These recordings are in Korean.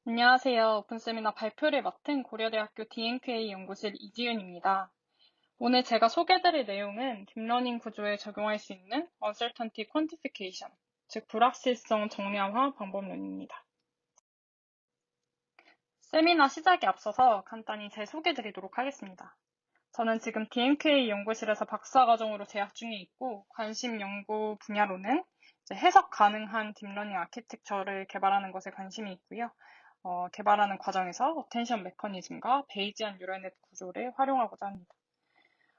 안녕하세요. 오픈 세미나 발표를 맡은 고려대학교 DNQA 연구실 이지윤입니다. 오늘 제가 소개드릴 내용은 딥러닝 구조에 적용할 수 있는 Uncertainty Quantification, 즉 불확실성 정량화 방법론입니다. 세미나 시작에 앞서서 간단히 제 소개드리도록 하겠습니다. 저는 지금 DNQA 연구실에서 박사과정으로 재학 중에 있고 관심 연구 분야로는 해석 가능한 딥러닝 아키텍처를 개발하는 것에 관심이 있고요. 개발하는 과정에서 어텐션 메커니즘과 베이지안 뉴럴넷 구조를 활용하고자 합니다.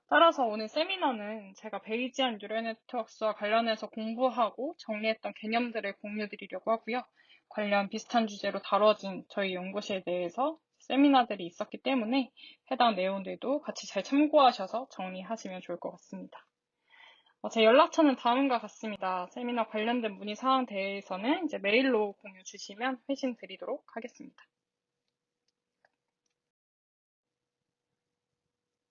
따라서 오늘 세미나는 제가 베이지안 뉴럴 네트워크와 관련해서 공부하고 정리했던 개념들을 공유드리려고 하고요. 관련 비슷한 주제로 다뤄진 저희 연구실 내에서 세미나들이 있었기 때문에 해당 내용들도 같이 잘 참고하셔서 정리하시면 좋을 것 같습니다. 제 연락처는 다음과 같습니다. 세미나 관련된 문의 사항 대해서는 이제 메일로 공유 주시면 회신 드리도록 하겠습니다.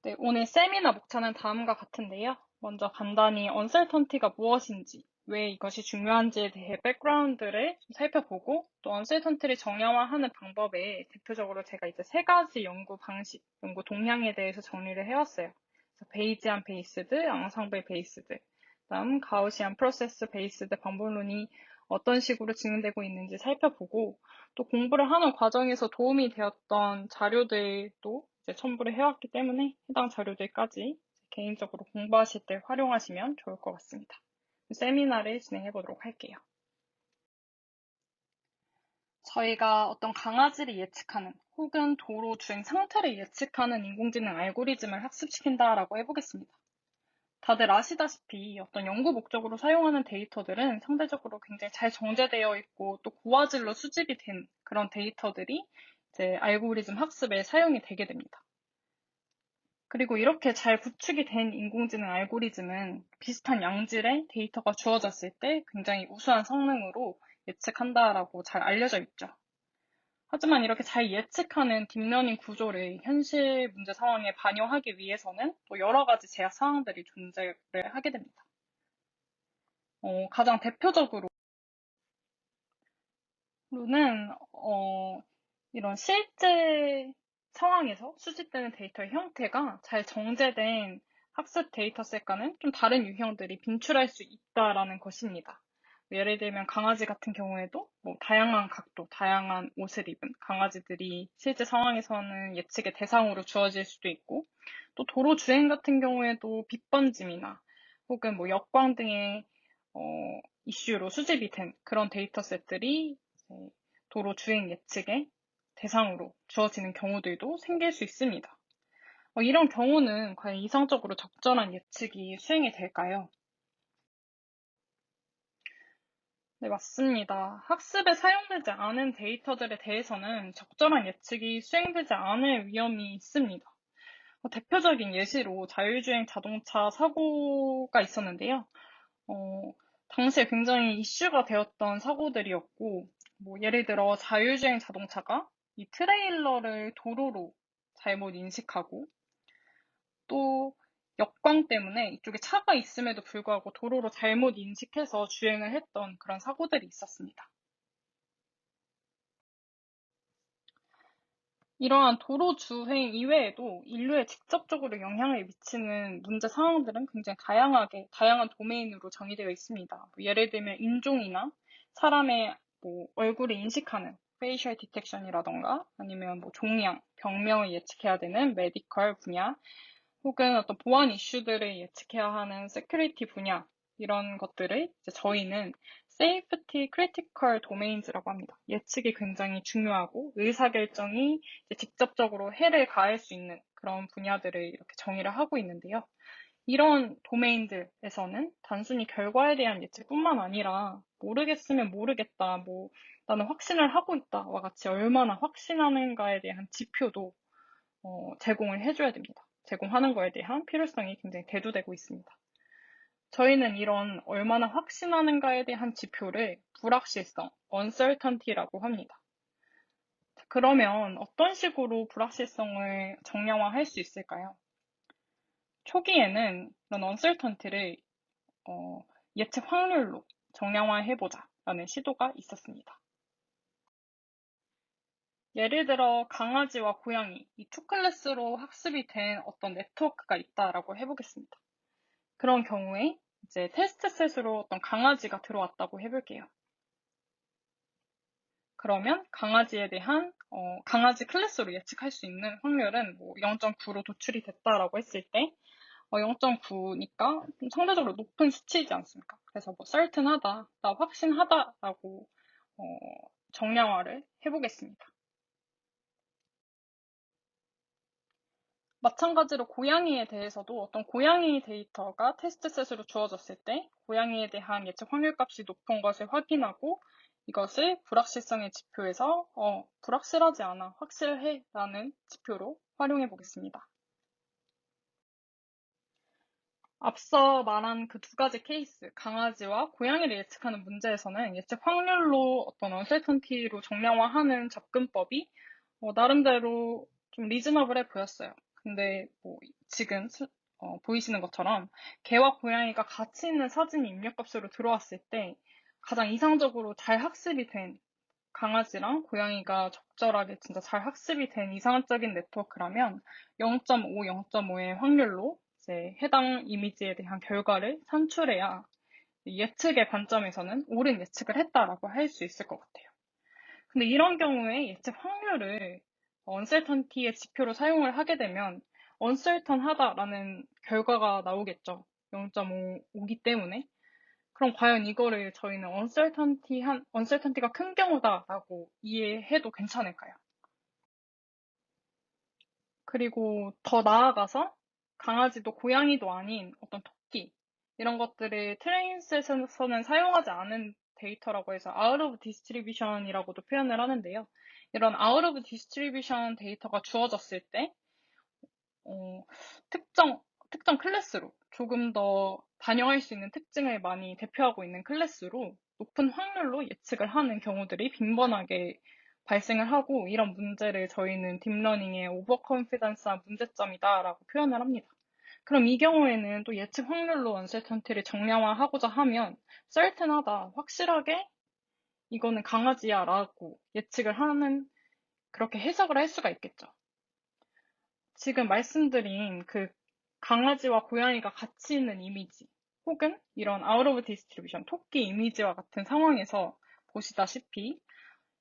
네, 오늘 세미나 목차는 다음과 같은데요. 먼저 간단히 언설턴티가 무엇인지, 왜 이것이 중요한지에 대해 백그라운드를 좀 살펴보고 또 언설턴티를 정량화하는 방법에 대표적으로 제가 이제 세 가지 연구 방식, 연구 동향에 대해서 정리를 해왔어요. 그래서 베이지안 베이스드, 앙상블 베이스드, 그다음 가우시안 프로세스 베이스드 방법론이 어떤 식으로 진행되고 있는지 살펴보고 또 공부를 하는 과정에서 도움이 되었던 자료들도 이제 첨부를 해왔기 때문에 해당 자료들까지 개인적으로 공부하실 때 활용하시면 좋을 것 같습니다. 세미나를 진행해 보도록 할게요. 저희가 어떤 강아지를 예측하는 혹은 도로 주행 상태를 예측하는 인공지능 알고리즘을 학습시킨다라고 해보겠습니다. 다들 아시다시피 어떤 연구 목적으로 사용하는 데이터들은 상대적으로 굉장히 잘 정제되어 있고 또 고화질로 수집이 된 그런 데이터들이 이제 알고리즘 학습에 사용이 되게 됩니다. 그리고 이렇게 잘 구축이 된 인공지능 알고리즘은 비슷한 양질의 데이터가 주어졌을 때 굉장히 우수한 성능으로 예측한다라고 잘 알려져 있죠. 하지만 이렇게 잘 예측하는 딥러닝 구조를 현실 문제 상황에 반영하기 위해서는 또 여러 가지 제약 사항들이 존재를 하게 됩니다. 가장 대표적으로는 이런 실제 상황에서 수집되는 데이터의 형태가 잘 정제된 학습 데이터셋과는 좀 다른 유형들이 빈출할 수 있다라는 것입니다. 예를 들면 강아지 같은 경우에도 다양한 각도, 다양한 옷을 입은 강아지들이 실제 상황에서는 예측의 대상으로 주어질 수도 있고, 또 도로 주행 같은 경우에도 빛 번짐이나 혹은 역광 등의 이슈로 수집이 된 그런 데이터셋들이 도로 주행 예측의 대상으로 주어지는 경우들도 생길 수 있습니다. 이런 경우는 과연 이상적으로 적절한 예측이 수행이 될까요? 네, 맞습니다. 학습에 사용되지 않은 데이터들에 대해서는 적절한 예측이 수행되지 않을 위험이 있습니다. 대표적인 예시로 자율주행 자동차 사고가 있었는데요. 당시에 굉장히 이슈가 되었던 사고들이었고, 예를 들어 자율주행 자동차가 이 트레일러를 도로로 잘못 인식하고, 또 역광 때문에 이쪽에 차가 있음에도 불구하고 도로로 잘못 인식해서 주행을 했던 그런 사고들이 있었습니다. 이러한 도로 주행 이외에도 인류에 직접적으로 영향을 미치는 문제 상황들은 굉장히 다양한 도메인으로 정의되어 있습니다. 예를 들면 인종이나 사람의 얼굴을 인식하는 페이셜 디텍션이라던가 아니면 종양, 병명을 예측해야 되는 메디컬 분야, 혹은 어떤 보안 이슈들을 예측해야 하는 세큐리티 분야, 이런 것들을 이제 저희는 Safety Critical Domains라고 합니다. 예측이 굉장히 중요하고 의사결정이 직접적으로 해를 가할 수 있는 그런 분야들을 이렇게 정의를 하고 있는데요. 이런 도메인들에서는 단순히 결과에 대한 예측뿐만 아니라 모르겠으면 모르겠다, 나는 확신을 하고 있다와 같이 얼마나 확신하는가에 대한 지표도 제공을 해줘야 됩니다. 제공하는 거에 대한 필요성이 굉장히 대두되고 있습니다. 저희는 이런 얼마나 확신하는가에 대한 지표를 불확실성, uncertainty라고 합니다. 그러면 어떤 식으로 불확실성을 정량화할 수 있을까요? 초기에는 이런 uncertainty를 예측 확률로 정량화해보자 라는 시도가 있었습니다. 예를 들어 강아지와 고양이, 이 투 클래스로 학습이 된 어떤 네트워크가 있다라고 해보겠습니다. 그런 경우에 이제 테스트 셋으로 어떤 강아지가 들어왔다고 해볼게요. 그러면 강아지에 대한 강아지 클래스로 예측할 수 있는 확률은 뭐 0.9로 도출이 됐다라고 했을 때 0.9니까 좀 상대적으로 높은 수치이지 않습니까? 그래서 뭐 certain하다, 나 확신하다라고 정량화를 해보겠습니다. 마찬가지로 고양이에 대해서도 어떤 고양이 데이터가 테스트셋으로 주어졌을 때 고양이에 대한 예측 확률값이 높은 것을 확인하고 이것을 불확실성의 지표에서 불확실하지 않아, 확실해 라는 지표로 활용해 보겠습니다. 앞서 말한 그 두 가지 케이스, 강아지와 고양이를 예측하는 문제에서는 예측 확률로 어떤 uncertainty로 정량화하는 접근법이 나름대로 좀 리즈너블해 보였어요. 근데 뭐 지금 보이시는 것처럼 개와 고양이가 같이 있는 사진이 입력값으로 들어왔을 때 가장 이상적으로 잘 학습이 된 강아지랑 고양이가 적절하게 진짜 잘 학습이 된 이상적인 네트워크라면 0.5, 0.5의 확률로 이제 해당 이미지에 대한 결과를 산출해야 예측의 관점에서는 옳은 예측을 했다라고 할 수 있을 것 같아요. 근데 이런 경우에 예측 확률을 uncertainty의 지표로 사용을 하게 되면 uncertain하다라는 결과가 나오겠죠. 0.5기 때문에. 그럼 과연 이거를 저희는 uncertainty가 큰 경우다라고 이해해도 괜찮을까요? 그리고 더 나아가서 강아지도 고양이도 아닌 어떤 토끼 이런 것들을 트레인셋에서는 사용하지 않은 데이터라고 해서 out of distribution이라고도 표현을 하는데요. 이런 out of distribution 데이터가 주어졌을 때 어, 특정 클래스로 조금 더 반영할 수 있는 특징을 많이 대표하고 있는 클래스로 높은 확률로 예측을 하는 경우들이 빈번하게 발생을 하고 이런 문제를 저희는 딥러닝의 오버컨피던스한 문제점이다라고 표현을 합니다. 그럼 이 경우에는 또 예측 확률로 언설턴티를 정량화하고자 하면 certain하다, 확실하게 이거는 강아지야라고 예측을 하는 그렇게 해석을 할 수가 있겠죠. 지금 말씀드린 그 강아지와 고양이가 같이 있는 이미지 혹은 이런 out of distribution, 토끼 이미지와 같은 상황에서 보시다시피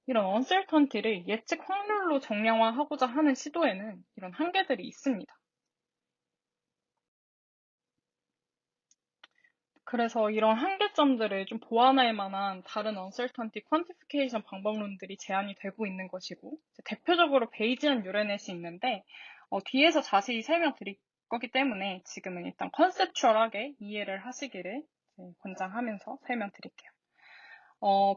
이런 uncertainty를 예측 확률로 정량화하고자 하는 시도에는 이런 한계들이 있습니다. 그래서 이런 한계점들을 좀 보완할 만한 다른 uncertainty quantification 방법론들이 제안이 되고 있는 것이고 대표적으로 베이지안 유레넷이 있는데 뒤에서 자세히 설명드릴 거기 때문에 지금은 일단 컨셉추얼하게 이해를 하시기를 권장하면서 설명드릴게요.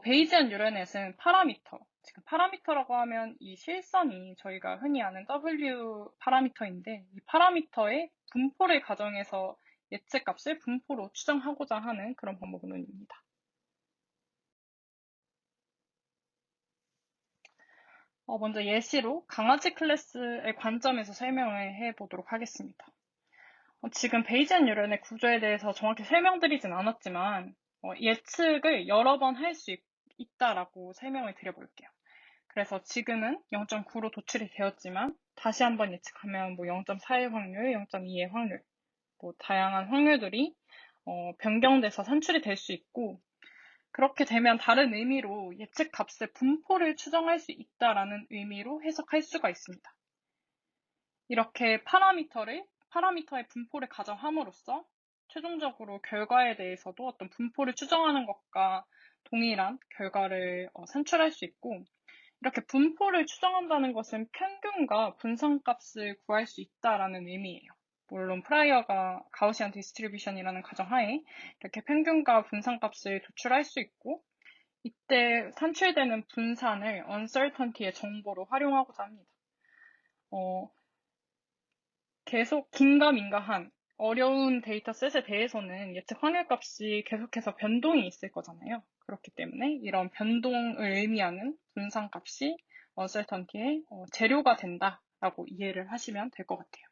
베이지안 유레넷은 파라미터, 지금 파라미터라고 하면 이 실선이 저희가 흔히 아는 W 파라미터인데 이 파라미터의 분포를 가정해서 예측값을 분포로 추정하고자 하는 그런 방법론입니다. 먼저 예시로 강아지 클래스의 관점에서 설명을 해보도록 하겠습니다. 지금 베이지안 유런의 구조에 대해서 정확히 설명드리진 않았지만 예측을 여러 번 할 수 있다라고 설명을 드려볼게요. 그래서 지금은 0.9로 도출이 되었지만 다시 한번 예측하면 뭐 0.4의 확률, 0.2의 확률, 뭐 다양한 확률들이 변경돼서 산출이 될 수 있고 그렇게 되면 다른 의미로 예측 값의 분포를 추정할 수 있다라는 의미로 해석할 수가 있습니다. 이렇게 파라미터의 분포를 가정함으로써 최종적으로 결과에 대해서도 어떤 분포를 추정하는 것과 동일한 결과를 산출할 수 있고 이렇게 분포를 추정한다는 것은 평균과 분산값을 구할 수 있다라는 의미예요. 물론 프라이어가 가우시안 디스트리뷰션이라는 가정하에 이렇게 평균과 분산값을 도출할 수 있고 이때 산출되는 분산을 uncertainty의 정보로 활용하고자 합니다. 계속 긴가민가한 어려운 데이터셋에 대해서는 예측 확률값이 계속해서 변동이 있을 거잖아요. 그렇기 때문에 이런 변동을 의미하는 분산값이 uncertainty의 재료가 된다라고 이해를 하시면 될 것 같아요.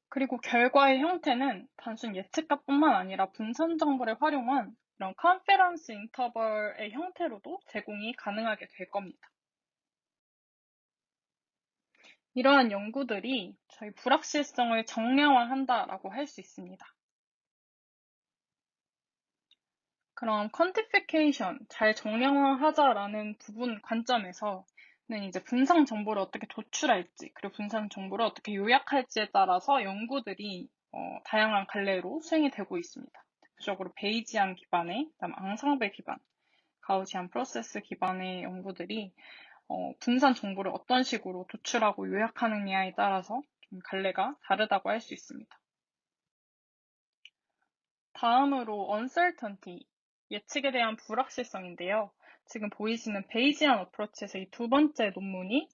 그리고 결과의 형태는 단순 예측값뿐만 아니라 분산 정보를 활용한 이런 컨피던스 인터벌의 형태로도 제공이 가능하게 될 겁니다. 이러한 연구들이 저희 불확실성을 정량화한다라고 할 수 있습니다. 그럼 퀀티피케이션, 잘 정량화하자라는 부분 관점에서는 이제 분산 정보를 어떻게 도출할지, 그리고 분산 정보를 어떻게 요약할지에 따라서 연구들이 다양한 갈래로 수행이 되고 있습니다. 대표적으로 베이지안 기반의, 그다음 앙상블 기반, 가우시안 프로세스 기반의 연구들이 분산 정보를 어떤 식으로 도출하고 요약하느냐에 따라서 좀 갈래가 다르다고 할 수 있습니다. 다음으로 uncertainty, 예측에 대한 불확실성인데요. 지금 보이시는 베이지안 어프로치에서 이 두 번째 논문이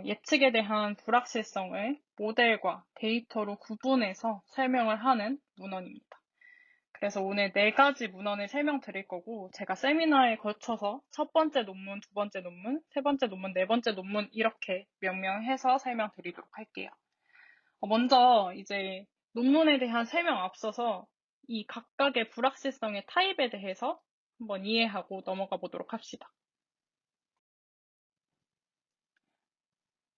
예측에 대한 불확실성을 모델과 데이터로 구분해서 설명을 하는 문헌입니다. 그래서 오늘 네 가지 문헌을 설명드릴 거고, 제가 세미나에 걸쳐서 첫 번째 논문, 두 번째 논문, 세 번째 논문, 네 번째 논문 이렇게 명명해서 설명드리도록 할게요. 먼저 이제 논문에 대한 설명 앞서서 이 각각의 불확실성의 타입에 대해서 한번 이해하고 넘어가 보도록 합시다.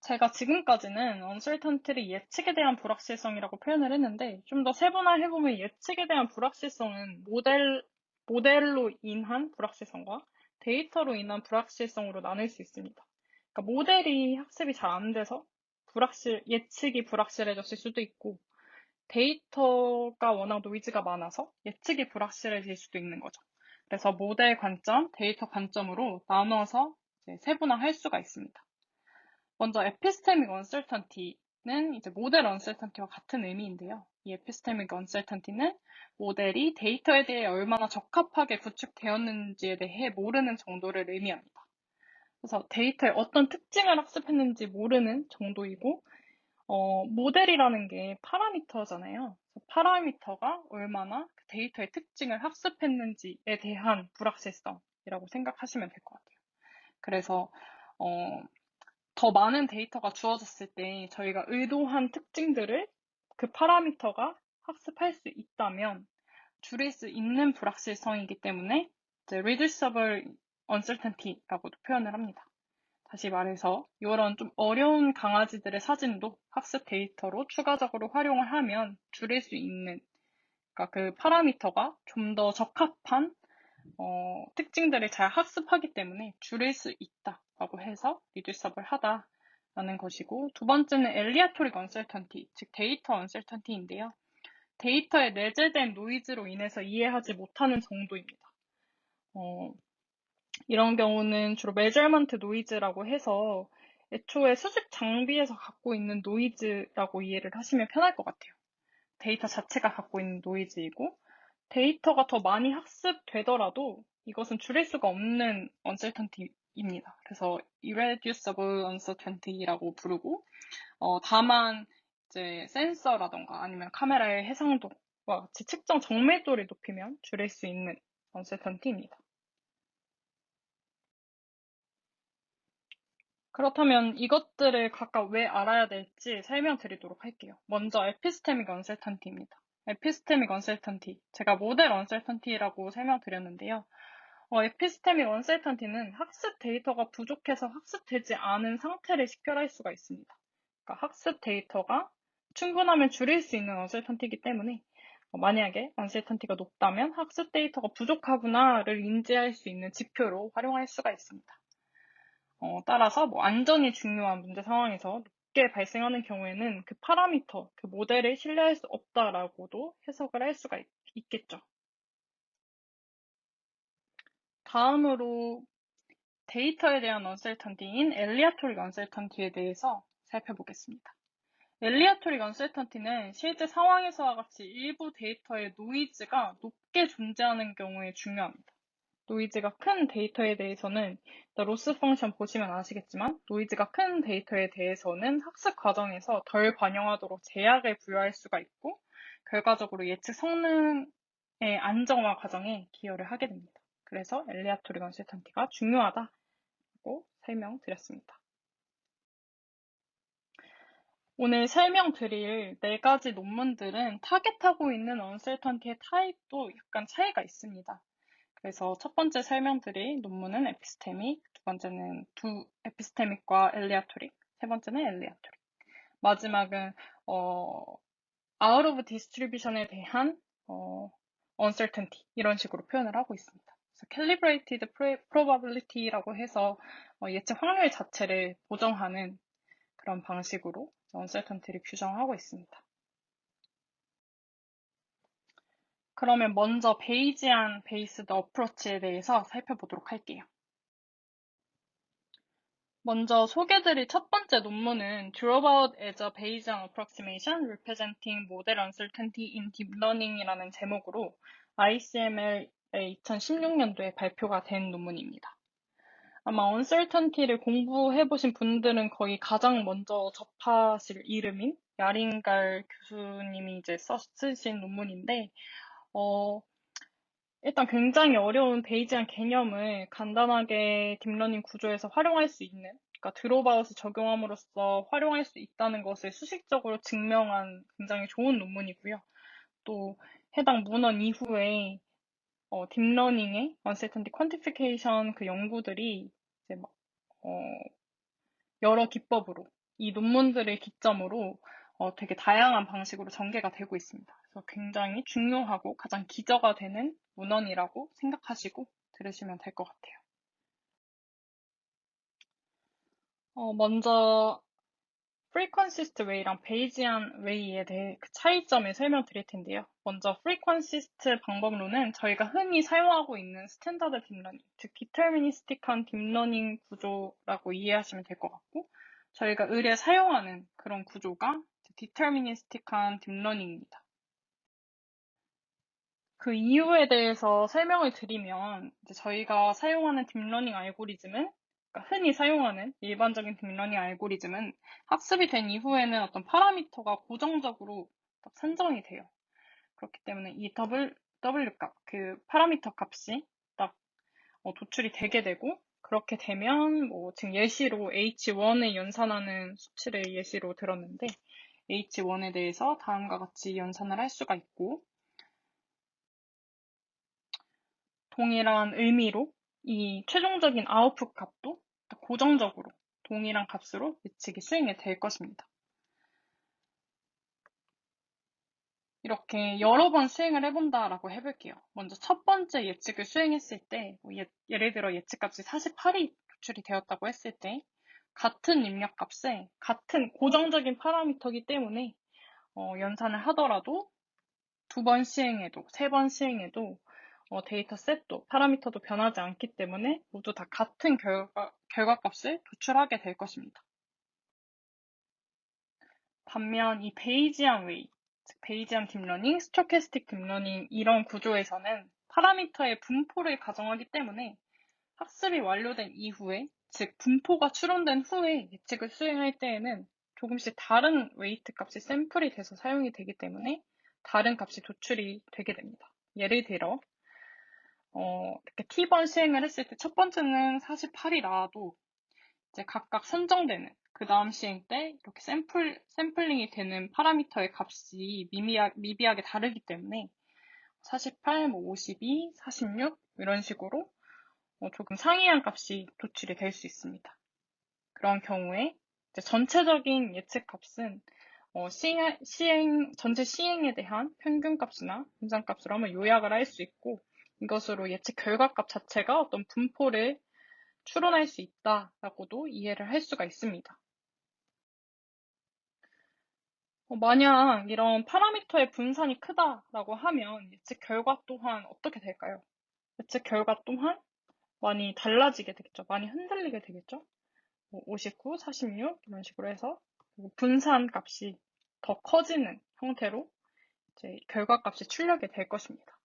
제가 지금까지는 uncertainty를 예측에 대한 불확실성이라고 표현을 했는데, 좀 더 세분화해보면 예측에 대한 불확실성은 모델로 인한 불확실성과 데이터로 인한 불확실성으로 나눌 수 있습니다. 그러니까 모델이 학습이 잘 안 돼서 예측이 불확실해졌을 수도 있고, 데이터가 워낙 노이즈가 많아서 예측이 불확실해질 수도 있는 거죠. 그래서 모델 관점, 데이터 관점으로 나눠서 세분화할 수가 있습니다. 먼저 에피스테믹 언설턴티는 이제 모델 언설턴티와 같은 의미인데요. 이 에피스테믹 언설턴티는 모델이 데이터에 대해 얼마나 적합하게 구축되었는지에 대해 모르는 정도를 의미합니다. 그래서 데이터의 어떤 특징을 학습했는지 모르는 정도이고, 모델이라는 게 파라미터잖아요. 파라미터가 얼마나 그 데이터의 특징을 학습했는지에 대한 불확실성이라고 생각하시면 될 것 같아요. 그래서 더 많은 데이터가 주어졌을 때 저희가 의도한 특징들을 그 파라미터가 학습할 수 있다면 줄일 수 있는 불확실성이기 때문에 이제 reducible uncertainty라고도 표현을 합니다. 다시 말해서 이런 좀 어려운 강아지들의 사진도 학습 데이터로 추가적으로 활용을 하면 줄일 수 있는, 그러니까 그 파라미터가 좀 더 적합한 특징들을 잘 학습하기 때문에 줄일 수 있다라고 해서 reducible 하다라는 것이고, 두 번째는 엘리아토릭 언설턴티, 즉 데이터 언설턴티인데요. 데이터에 내재된 노이즈로 인해서 이해하지 못하는 정도입니다. 이런 경우는 주로 measurement noise라고 해서 애초에 수집 장비에서 갖고 있는 노이즈라고 이해를 하시면 편할 것 같아요. 데이터 자체가 갖고 있는 노이즈이고, 데이터가 더 많이 학습되더라도 이것은 줄일 수가 없는 uncertainty입니다. 그래서 irreducible uncertainty라고 부르고, 다만 이제 센서라던가 아니면 카메라의 해상도와 같이 측정 정밀도를 높이면 줄일 수 있는 uncertainty입니다. 그렇다면 이것들을 각각 왜 알아야 될지 설명드리도록 할게요. 먼저 에피스테믹 언설턴티입니다. 에피스테믹 언설턴티, 제가 모델 언설턴티라고 설명드렸는데요. 에피스테믹 언설턴티는 학습 데이터가 부족해서 학습되지 않은 상태를 식별할 수가 있습니다. 그러니까 학습 데이터가 충분하면 줄일 수 있는 언설턴티이기 때문에 만약에 언설턴티가 높다면 학습 데이터가 부족하구나를 인지할 수 있는 지표로 활용할 수가 있습니다. 따라서 안전이 중요한 문제 상황에서 높게 발생하는 경우에는 그 파라미터, 그 모델을 신뢰할 수 없다라고도 해석을 할 수가 있겠죠. 다음으로 데이터에 대한 언설턴티인 엘리아토릭 언설턴티에 대해서 살펴보겠습니다. 엘리아토릭 언설턴티는 실제 상황에서와 같이 일부 데이터의 노이즈가 높게 존재하는 경우에 중요합니다. 노이즈가 큰 데이터에 대해서는 로스 펑션 보시면 아시겠지만 노이즈가 큰 데이터에 대해서는 학습 과정에서 덜 반영하도록 제약을 부여할 수가 있고 결과적으로 예측 성능의 안정화 과정에 기여를 하게 됩니다. 그래서 엘리아토릭 언설턴티가 중요하다고 설명드렸습니다. 오늘 설명드릴 네 가지 논문들은 타겟하고 있는 언설턴티의 타입도 약간 차이가 있습니다. 그래서 첫 번째 설명드릴 논문은 에피스테믹, 두 번째는 에피스테믹과 엘리아토릭, 세 번째는 엘리아토릭. 마지막은 out of distribution에 대한 uncertainty 이런 식으로 표현을 하고 있습니다. 그래서 calibrated probability라고 해서 예측 확률 자체를 보정하는 그런 방식으로 uncertainty를 규정하고 있습니다. 그러면 먼저 베이지안 베이스드 어프로치에 대해서 살펴보도록 할게요. 먼저 소개드릴 첫 번째 논문은 Drew about as a Bayesian approximation representing model uncertainty in deep learning이라는 제목으로 ICML의 2016년도에 발표가 된 논문입니다. 아마 uncertainty를 공부해보신 분들은 거의 가장 먼저 접하실 이름인 야링갈 교수님이 이제 쓰신 논문인데, 일단 굉장히 어려운 베이지안 개념을 간단하게 딥러닝 구조에서 활용할 수 있는, 그러니까 드롭아웃을 적용함으로써 활용할 수 있다는 것을 수식적으로 증명한 굉장히 좋은 논문이고요. 또 해당 문헌 이후에 딥러닝의 uncertainty quantification 그 연구들이 이제 막 여러 기법으로 이 논문들을 기점으로 되게 다양한 방식으로 전개가 되고 있습니다. 그래서 굉장히 중요하고 가장 기저가 되는 문헌이라고 생각하시고 들으시면 될 것 같아요. 먼저 frequencist way랑 Bayesian way에 대해 그 차이점을 설명드릴 텐데요. 먼저 frequencist 방법론은 저희가 흔히 사용하고 있는 스탠다드 딥러닝, 즉 디터미니스틱한 딥러닝 구조라고 이해하시면 될 것 같고, 저희가 의뢰 사용하는 그런 구조가 디터미니스틱한 딥러닝입니다. 그 이유에 대해서 설명을 드리면, 이제 저희가 사용하는 딥러닝 알고리즘은, 그러니까 흔히 사용하는 일반적인 딥러닝 알고리즘은 학습이 된 이후에는 어떤 파라미터가 고정적으로 딱 산정이 돼요. 그렇기 때문에 이 W 값, 그 파라미터 값이 딱 도출이 되게 되고, 그렇게 되면 지금 예시로 H1을 연산하는 수치를 예시로 들었는데, H1에 대해서 다음과 같이 연산을 할 수가 있고, 동일한 의미로 이 최종적인 아웃풋 값도 고정적으로 동일한 값으로 예측이 수행이 될 것입니다. 이렇게 여러 번 수행을 해본다라고 해볼게요. 먼저 첫 번째 예측을 수행했을 때, 예를 들어 예측값이 48이 도출이 되었다고 했을 때, 같은 입력값에 같은 고정적인 파라미터이기 때문에 연산을 하더라도 두 번 시행해도, 세 번 시행해도 데이터 셋도, 파라미터도 변하지 않기 때문에 모두 다 같은 결과값을 도출하게 될 것입니다. 반면 이 베이지안 웨이, 즉 베이지안 딥러닝, 스토캐스틱 딥러닝 이런 구조에서는 파라미터의 분포를 가정하기 때문에 학습이 완료된 이후에, 즉 분포가 추론된 후에 예측을 수행할 때에는 조금씩 다른 웨이트 값이 샘플이 돼서 사용이 되기 때문에 다른 값이 도출이 되게 됩니다. 예를 들어 이렇게 T번 시행을 했을 때 첫 번째는 48이 나와도 이제 각각 선정되는 그 다음 시행 때 이렇게 샘플링이 되는 파라미터의 값이 미비하게 다르기 때문에 48, 52, 46 이런 식으로 조금 상이한 값이 도출이 될 수 있습니다. 그런 경우에 이제 전체적인 예측 값은 전체 시행에 대한 평균값이나 분산값으로 한번 요약을 할 수 있고, 이것으로 예측 결과값 자체가 어떤 분포를 추론할 수 있다라고도 이해를 할 수가 있습니다. 만약 이런 파라미터의 분산이 크다라고 하면 예측 결과 또한 어떻게 될까요? 예측 결과 또한 많이 달라지게 되겠죠. 많이 흔들리게 되겠죠. 59, 46 이런 식으로 해서 분산 값이 더 커지는 형태로 이제 결과값이 출력이 될 것입니다.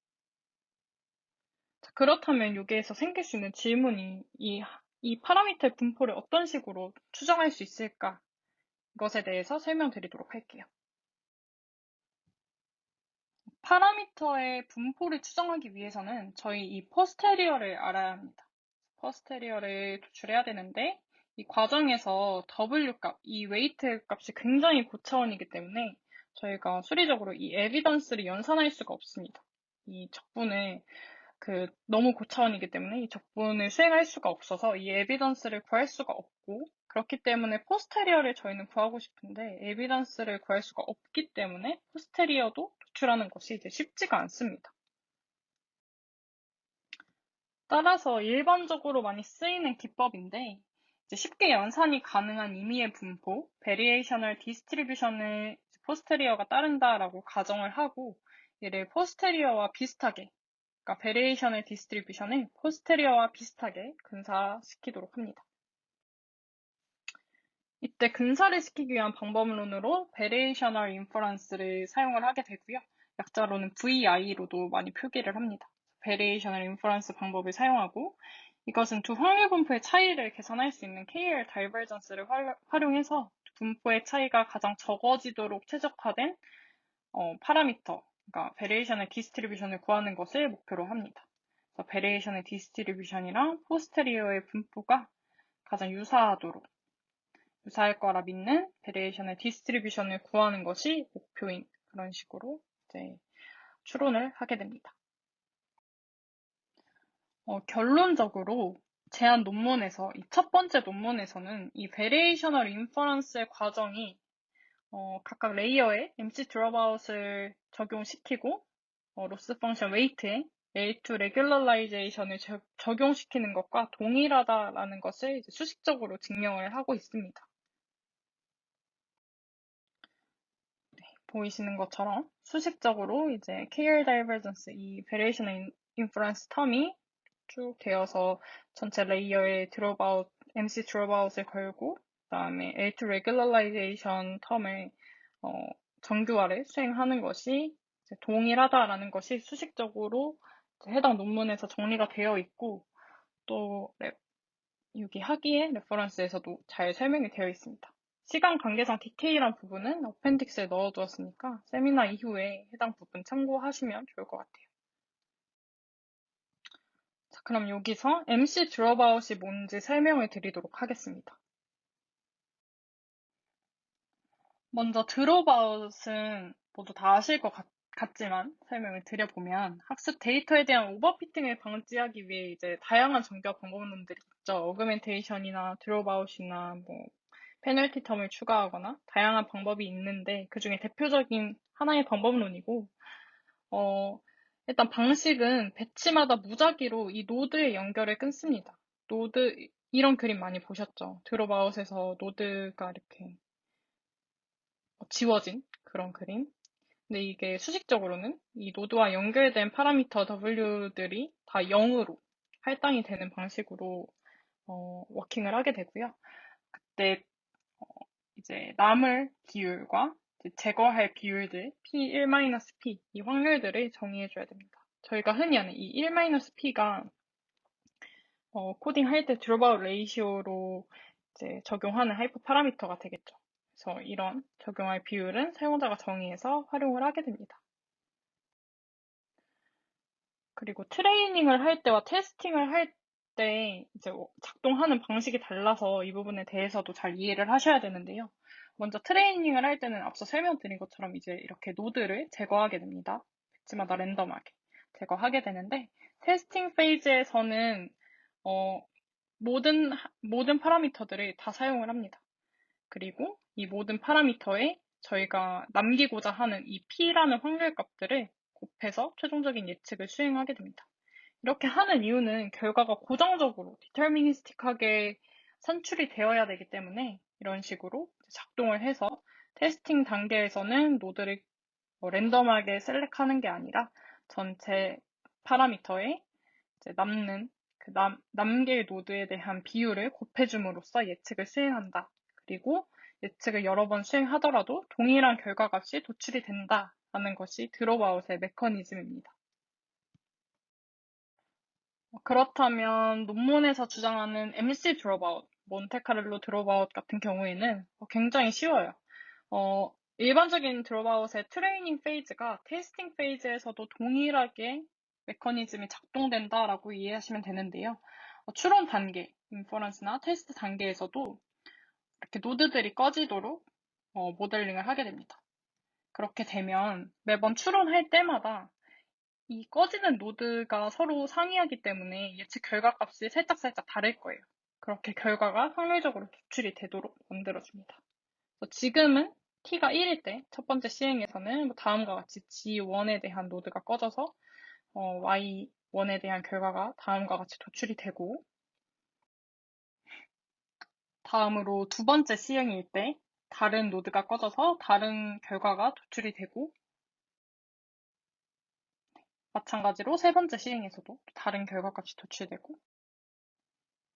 자, 그렇다면 여기에서 생길 수 있는 질문이 이 파라미터의 분포를 어떤 식으로 추정할 수 있을까? 이것에 대해서 설명드리도록 할게요. 파라미터의 분포를 추정하기 위해서는 저희 이 포스테리어를 알아야 합니다. 포스테리어를 도출해야 되는데 이 과정에서 W 값, 이 웨이트 값이 굉장히 고차원이기 때문에 저희가 수리적으로 이 에비던스를 연산할 수가 없습니다. 이 적분을 너무 고차원이기 때문에 이 적분을 수행할 수가 없어서 이 에비던스를 구할 수가 없고, 그렇기 때문에 포스테리어를 저희는 구하고 싶은데 에비던스를 구할 수가 없기 때문에 포스테리어도 도출하는 것이 이제 쉽지가 않습니다. 따라서 일반적으로 많이 쓰이는 기법인데, 이제 쉽게 연산이 가능한 임의의 분포, 베리에이셔널 디스트리뷰션을 포스테리어가 따른다라고 가정을 하고, 이를 포스테리어와 비슷하게, 그러니까 베리에이셔널 디스트리뷰션을 포스테리어와 비슷하게 근사시키도록 합니다. 이때 근사를 시키기 위한 방법론으로 베리에이셔널 인퍼런스를 사용을 하게 되고요. 약자로는 VI로도 많이 표기를 합니다. 베리에이셔널 인퍼런스 방법을 사용하고, 이것은 두 확률 분포의 차이를 계산할 수 있는 KL 다이버전스를 활용해서 분포의 차이가 가장 적어지도록 최적화된 파라미터, 그러니까 베리에이션의 디스트리뷰션을 구하는 것을 목표로 합니다. 그래서 베리에이션의 디스트리뷰션이랑 포스테리어의 분포가 가장 유사할 거라 믿는 베리에이션의 디스트리뷰션을 구하는 것이 목표인 그런 식으로 이제 추론을 하게 됩니다. 결론적으로 제안 논문에서 이 첫 번째 논문에서는 이 베리에이셔널 인퍼런스의 과정이 각각 레이어에 MC 드롭아웃을 적용시키고 로스 펑션 웨이트에 L2 레귤러라이제이션을 적용시키는 것과 동일하다라는 것을 이제 수식적으로 증명을 하고 있습니다. 보이시는 것처럼 수식적으로 이제 KL 다이버전스 이 베리에이션 인퍼런스 텀이 쭉 되어서 전체 레이어에 드롭아웃 MC 드롭아웃을 걸고 그다음에 L2 레귤러라이제이션 텀을 정규화를 수행하는 것이 이제 동일하다라는 것이 수식적으로 해당 논문에서 정리가 되어 있고 또 여기 하기의 레퍼런스에서도 잘 설명이 되어 있습니다. 시간 관계상 디테일한 부분은 어펜딕스에 넣어두었으니까 세미나 이후에 해당 부분 참고하시면 좋을 것 같아요. 자, 그럼 여기서 MC 드롭아웃이 뭔지 설명을 드리도록 하겠습니다. 먼저 드롭아웃은 모두 다 아실 것 같지만 설명을 드려보면 학습 데이터에 대한 오버피팅을 방지하기 위해 이제 다양한 정교화 방법론들이 있죠. 어그멘테이션이나 드롭아웃이나 뭐 페널티 텀을 추가하거나 다양한 방법이 있는데 그중에 대표적인 하나의 방법론이고 일단 방식은 배치마다 무작위로 이 노드의 연결을 끊습니다. 노드 이런 그림 많이 보셨죠? 드롭아웃에서 노드가 이렇게 지워진 그런 그림. 근데 이게 수식적으로는 이 노드와 연결된 파라미터 W들이 다 0으로 할당이 되는 방식으로 워킹을 하게 되고요. 그때 이제 남을 비율과 이제 제거할 비율들 P1-P 이 확률들을 정의해줘야 됩니다. 저희가 흔히 하는 이 1-P가 코딩할 때 드롭아웃 레이시오로 이제 적용하는 하이퍼 파라미터가 되겠죠. 그래서 이런 적용할 비율은 사용자가 정의해서 활용을 하게 됩니다. 그리고 트레이닝을 할 때와 테스팅을 할 때 이제 작동하는 방식이 달라서 이 부분에 대해서도 잘 이해를 하셔야 되는데요. 먼저 트레이닝을 할 때는 앞서 설명드린 것처럼 이제 이렇게 노드를 제거하게 됩니다. 배치마다 랜덤하게 제거하게 되는데 테스팅 페이지에서는 모든 파라미터들을 다 사용을 합니다. 그리고 이 모든 파라미터에 저희가 남기고자 하는 이 P라는 확률 값들을 곱해서 최종적인 예측을 수행하게 됩니다. 이렇게 하는 이유는 결과가 고정적으로 디터미니스틱하게 산출이 되어야 되기 때문에 이런 식으로 작동을 해서 테스팅 단계에서는 노드를 랜덤하게 셀렉하는 게 아니라 전체 파라미터에 남는 남길 노드에 대한 비율을 곱해줌으로써 예측을 수행한다. 그리고 예측을 여러 번 수행하더라도 동일한 결과값이 도출이 된다라는 것이 드롭아웃의 메커니즘입니다. 그렇다면 논문에서 주장하는 MC 드롭아웃, 몬테카를로 드롭아웃 같은 경우에는 굉장히 쉬워요. 일반적인 드롭아웃의 트레이닝 페이지가 테스팅 페이지에서도 동일하게 메커니즘이 작동된다라고 이해하시면 되는데요. 추론 단계, 인퍼런스나 테스트 단계에서도 이렇게 노드들이 꺼지도록 모델링을 하게 됩니다. 그렇게 되면 매번 추론할 때마다 이 꺼지는 노드가 서로 상이하기 때문에 예측 결과값이 살짝살짝 다를 거예요. 그렇게 결과가 확률적으로 도출이 되도록 만들어줍니다. 지금은 t가 1일 때 첫 번째 시행에서는 다음과 같이 G1에 대한 노드가 꺼져서 Y1에 대한 결과가 다음과 같이 도출이 되고, 다음으로 두 번째 시행일 때 다른 노드가 꺼져서 다른 결과가 도출이 되고, 마찬가지로 세 번째 시행에서도 다른 결과값이 도출되고,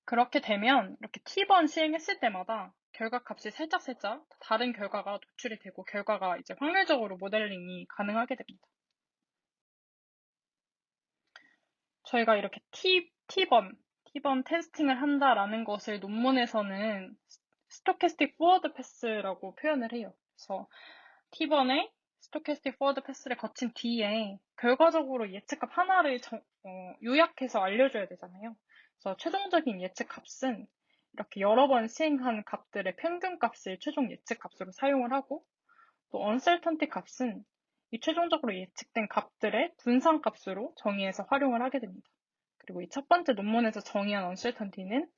그렇게 되면 이렇게 t번 시행했을 때마다 결과값이 살짝살짝 다른 결과가 도출이 되고 결과가 이제 확률적으로 모델링이 가능하게 됩니다. 저희가 이렇게 T번 테스팅을 한다라는 것을 논문에서는 스토캐스틱 포워드 패스라고 표현을 해요. 그래서 T번에 스토캐스틱 포워드 패스를 거친 뒤에 결과적으로 예측값 하나를 요약해서 알려줘야 되잖아요. 그래서 최종적인 예측값은 이렇게 여러 번 시행한 값들의 평균값을 최종 예측값으로 사용을 하고, 또 uncertainty 값은 이 최종적으로 예측된 값들의 분산값으로 정의해서 활용을 하게 됩니다. 그리고 이 첫 번째 논문에서 정의한 uncertainty는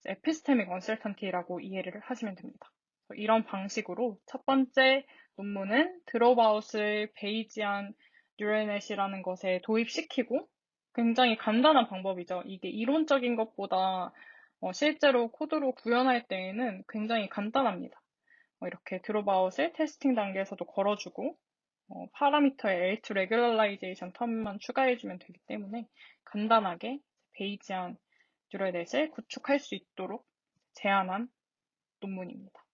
epistemic uncertainty라고 이해를 하시면 됩니다. 이런 방식으로 첫 번째 논문은 드롭아웃을 베이지안 뉴럴넷이라는 것에 도입시키고, 굉장히 간단한 방법이죠. 이게 이론적인 것보다 실제로 코드로 구현할 때에는 굉장히 간단합니다. 이렇게 드롭아웃을 테스팅 단계에서도 걸어주고, 파라미터의 L2 레귤러라이제이션 텀만 추가해주면 되기 때문에 간단하게 베이지안 뉴럴넷을 구축할 수 있도록 제안한 논문입니다.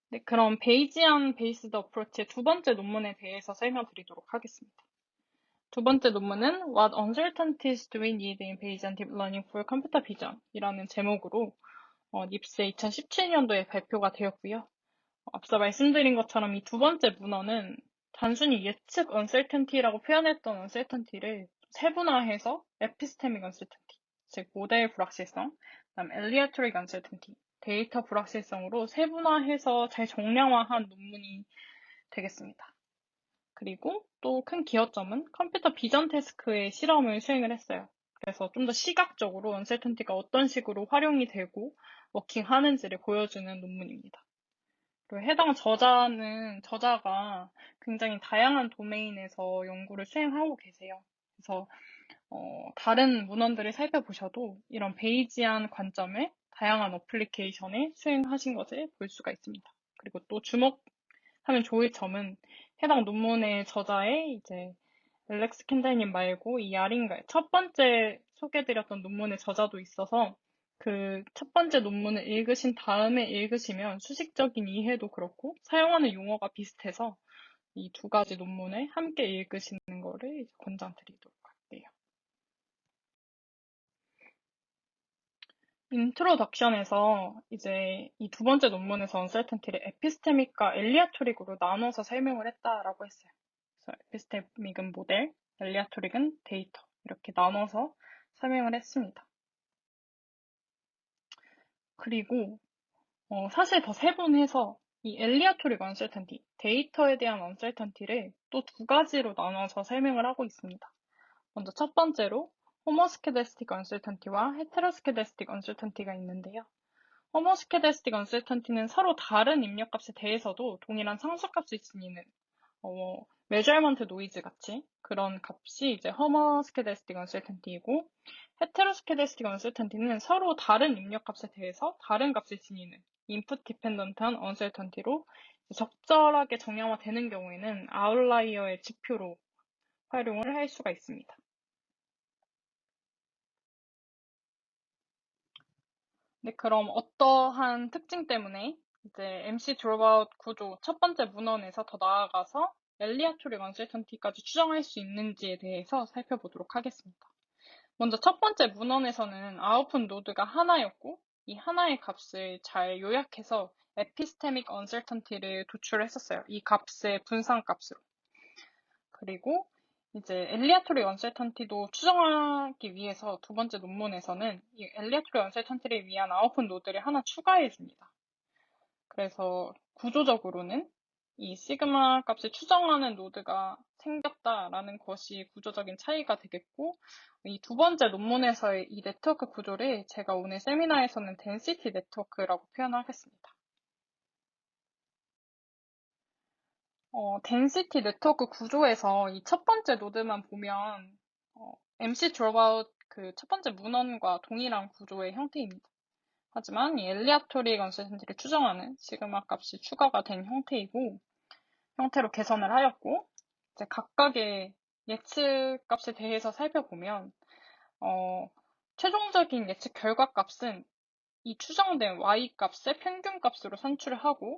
네, 그럼 베이지안 베이스드 어프로치의 두 번째 논문에 대해서 설명드리도록 하겠습니다. 두 번째 논문은 What Uncertainties Do We Need in Bayesian Deep Learning for Computer Vision? 이라는 제목으로 닙스에 2017년도에 발표가 되었고요. 앞서 말씀드린 것처럼 이 두 번째 문헌은 단순히 예측 uncertainty라고 표현했던 uncertainty를 세분화해서 epistemic uncertainty, 즉 모델 불확실성, 그다음 aleatoric uncertainty, 데이터 불확실성으로 세분화해서 잘 정량화한 논문이 되겠습니다. 그리고 또 큰 기여점은 컴퓨터 비전 태스크의 실험을 수행을 했어요. 그래서 좀 더 시각적으로 uncertainty가 어떤 식으로 활용이 되고 워킹하는지를 보여주는 논문입니다. 그리고 해당 저자가 굉장히 다양한 도메인에서 연구를 수행하고 계세요. 그래서 다른 문헌들을 살펴보셔도 이런 베이지안 관점의 다양한 어플리케이션을 수행하신 것을 볼 수가 있습니다. 그리고 또 주목하면 좋을 점은 해당 논문의 저자의 이제 엘렉스 캔델님 말고 이 야링가 첫 번째 소개해드렸던 논문의 저자도 있어서 그 첫 번째 논문을 읽으신 다음에 읽으시면 수식적인 이해도 그렇고 사용하는 용어가 비슷해서 이 두 가지 논문을 함께 읽으시는 거를 권장드리도록 할게요. 인트로덕션에서 이제 이 두 번째 논문에서 uncertainty를 에피스테믹과 엘리아토릭으로 나눠서 설명을 했다라고 했어요. 그래서 에피스테믹은 모델, 엘리아토릭은 데이터 이렇게 나눠서 설명을 했습니다. 그리고 사실 더 세분해서 이 엘리아토릭 언설턴티, 데이터에 대한 언설턴티를 또 두 가지로 나눠서 설명을 하고 있습니다. 먼저 첫 번째로 호모스케데스틱 언설턴티와 헤테로스케데스틱 언설턴티가 있는데요. 호모스케데스틱 언설턴티는 서로 다른 입력값에 대해서도 동일한 상수값을 지니는 measurement noise 같이 그런 값이 이제 homoscedastic uncertainty이고, heteroscedastic uncertainty는 서로 다른 입력값에 대해서 다른 값을 지니는 input dependent한 uncertainty로 적절하게 정량화되는 경우에는 아웃라이어의 지표로 활용을 할 수가 있습니다. 네, 그럼 어떠한 특징 때문에 이제 MC 드롭아웃 구조 첫 번째 문헌에서 더 나아가서 엘리아토릭 언설턴티까지 추정할 수 있는지에 대해서 살펴보도록 하겠습니다. 먼저 첫 번째 문헌에서는 아웃풋 노드가 하나였고 이 하나의 값을 잘 요약해서 에피스테믹 언설턴티를 도출했었어요. 이 값의 분산값으로. 그리고 이제 엘리아토리 언설턴티도 추정하기 위해서 두 번째 논문에서는 이 엘리아토리 언설턴티를 위한 아웃풋 노드를 하나 추가해 줍니다. 그래서 구조적으로는 이 시그마 값을 추정하는 노드가 생겼다라는 것이 구조적인 차이가 되겠고, 이 두 번째 논문에서의 이 네트워크 구조를 제가 오늘 세미나에서는 덴시티 네트워크라고 표현하겠습니다. 덴시티 네트워크 구조에서 이 첫 번째 노드만 보면 MC 드롭아웃 그 첫 번째 문헌과 동일한 구조의 형태입니다. 하지만 이 엘리아토릭 언설턴티를 추정하는 시그마 값이 추가가 된 형태로 개선을 하였고, 이제 각각의 예측 값에 대해서 살펴보면 최종적인 예측 결과 값은 이 추정된 y 값의 평균 값으로 산출을 하고,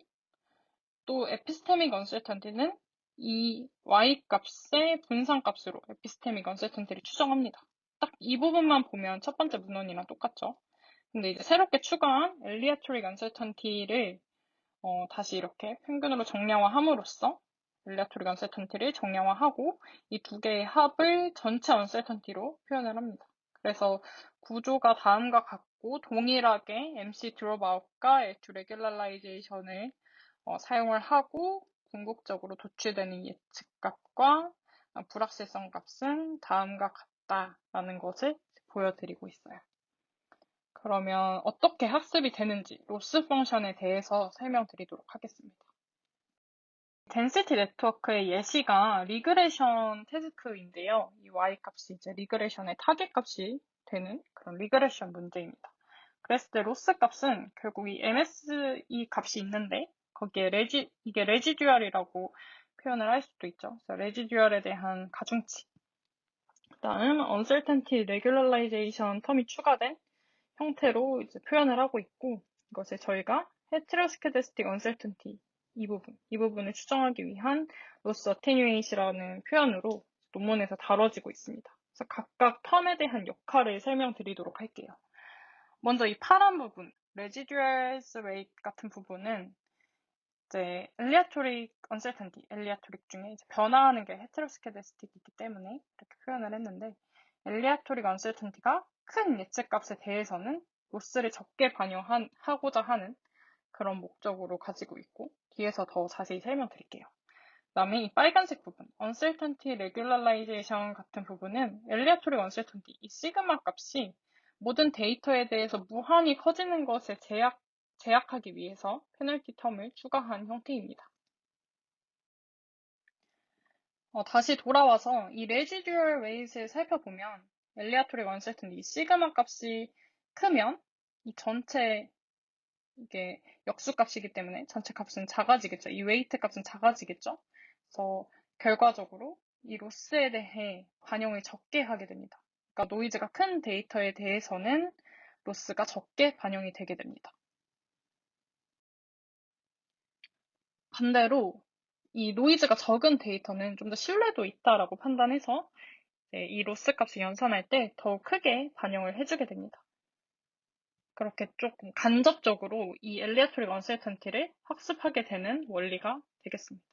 또 에피스테믹 언설턴티는 이 y 값의 분산 값으로 에피스테믹 언설턴티를 추정합니다. 딱 이 부분만 보면 첫 번째 문헌이랑 똑같죠. 근데 이제 새롭게 추가한 엘리아토릭 언설턴티를 다시 이렇게 평균으로 정량화함으로써 엘리아토릭 언설턴티를 정량화하고 이 두 개의 합을 전체 언설턴티로 표현을 합니다. 그래서 구조가 다음과 같고 동일하게 MC 드롭아웃과 L2 레귤러라이제이션을 사용을 하고 궁극적으로 도출되는 예측값과 불확실성 값은 다음과 같다라는 것을 보여드리고 있어요. 그러면 어떻게 학습이 되는지 로스 펑션에 대해서 설명드리도록 하겠습니다. 덴시티 네트워크의 예시가 리그레션 태스크인데요. 이 y 값이 이제 리그레션의 타겟 값이 되는 그런 리그레션 문제입니다. 그랬을 때 로스 값은 결국 이 MSE 값이 있는데 거기에 이게 레지듀얼이라고 표현을 할 수도 있죠. 그래서 레지듀얼에 대한 가중치. 그다음 uncertainty regularization 텀이 추가된 형태로 이제 표현을 하고 있고, 이것을 저희가 heteroscedastic uncertainty 이 부분을 추정하기 위한 loss attenuation이라는 표현으로 논문에서 다뤄지고 있습니다. 그래서 각각 텀에 대한 역할을 설명드리도록 할게요. 먼저 이 파란 부분, residuals rate 같은 부분은 이제 엘리아토릭 uncertainty, 엘리아토릭 중에 이제 변화하는 게 heteroscedastic이기 때문에 이렇게 표현을 했는데, 엘리아토릭 uncertainty가 큰 예측값에 대해서는 로스를 적게 반영하고자 하는 그런 목적으로 가지고 있고, 뒤에서 더 자세히 설명드릴게요. 그다음에 이 빨간색 부분, uncertainty regularization 같은 부분은 엘리아토릭 uncertainty, 이 시그마 값이 모든 데이터에 대해서 무한히 커지는 것에 제약하기 위해서 페널티 텀을 추가한 형태입니다. 다시 돌아와서 이 레지듀얼 웨이트를 살펴보면 엘리아토릭 언설턴티 이 시그마 값이 크면 이 전체 이게 역수값이기 때문에 전체 값은 작아지겠죠. 이 웨이트 값은 작아지겠죠. 그래서 결과적으로 이 로스에 대해 반영을 적게 하게 됩니다. 그러니까 노이즈가 큰 데이터에 대해서는 로스가 적게 반영이 되게 됩니다. 반대로 이 노이즈가 적은 데이터는 좀 더 신뢰도 있다라고 판단해서 이 로스 값을 연산할 때 더 크게 반영을 해주게 됩니다. 그렇게 조금 간접적으로 이 엘리아토릭 언설턴티를 학습하게 되는 원리가 되겠습니다.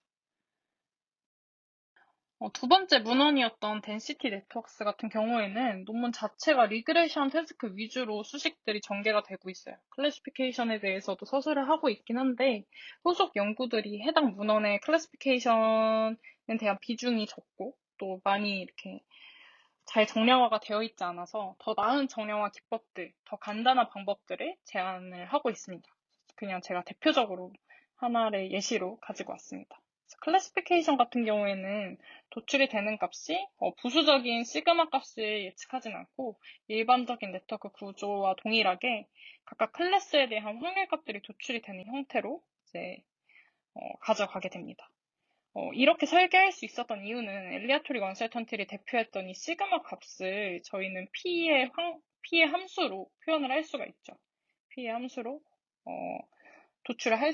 두 번째 문헌이었던 덴시티 네트워크스 같은 경우에는 논문 자체가 리그레션 태스크 위주로 수식들이 전개가 되고 있어요. 클래시피케이션에 대해서도 서술을 하고 있긴 한데 후속 연구들이 해당 문헌의 클래시피케이션에 대한 비중이 적고 또 많이 이렇게 잘 정량화가 되어 있지 않아서 더 나은 정량화 기법들, 더 간단한 방법들을 제안을 하고 있습니다. 그냥 제가 대표적으로 하나의 예시로 가지고 왔습니다. 클래시피케이션 같은 경우에는 도출이 되는 값이 부수적인 시그마 값을 예측하진 않고 일반적인 네트워크 구조와 동일하게 각각 클래스에 대한 확률 값들이 도출이 되는 형태로 이제 가져가게 됩니다. 이렇게 설계할 수 있었던 이유는 엘리아토릭 언설턴티를 대표했던 이 시그마 값을 저희는 P의 함수로 표현을 할 수가 있죠. P의 함수로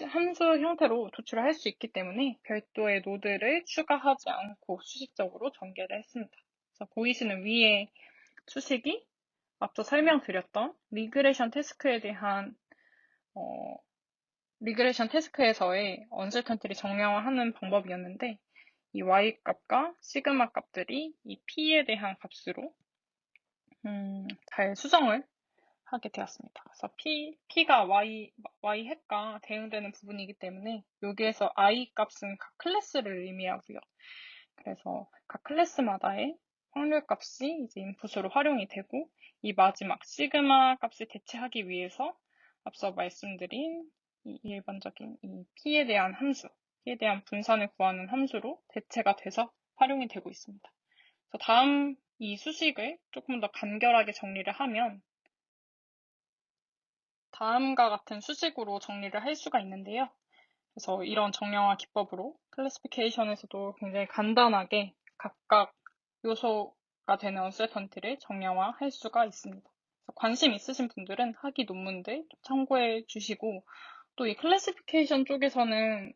함수 형태로 도출을 할 수 있기 때문에 별도의 노드를 추가하지 않고 수식적으로 전개를 했습니다. 그래서 보이시는 위에 수식이 앞서 설명드렸던 리그레션 태스크에 대한 리그레션 태스크에서의 언설턴티를 정량화하는 방법이었는데, 이 y 값과 시그마 값들이 이 p에 대한 값으로 잘 수정을 하게 되었습니다. 그래서 P가 Y 핵과 대응되는 부분이기 때문에 여기에서 I 값은 각 클래스를 의미하고요. 그래서 각 클래스마다의 확률 값이 이제 인풋으로 활용이 되고 이 마지막 시그마 값을 대체하기 위해서 앞서 말씀드린 이 일반적인 이 P에 대한 함수, P에 대한 분산을 구하는 함수로 대체가 돼서 활용이 되고 있습니다. 그래서 다음 이 수식을 조금 더 간결하게 정리를 하면 다음과 같은 수식으로 정리를 할 수가 있는데요. 그래서 이런 정량화 기법으로 클래시피케이션에서도 굉장히 간단하게 각각 요소가 되는 언설턴티를 정량화할 수가 있습니다. 그래서 관심 있으신 분들은 하기 논문들 참고해 주시고 또 이 클래시피케이션 쪽에서는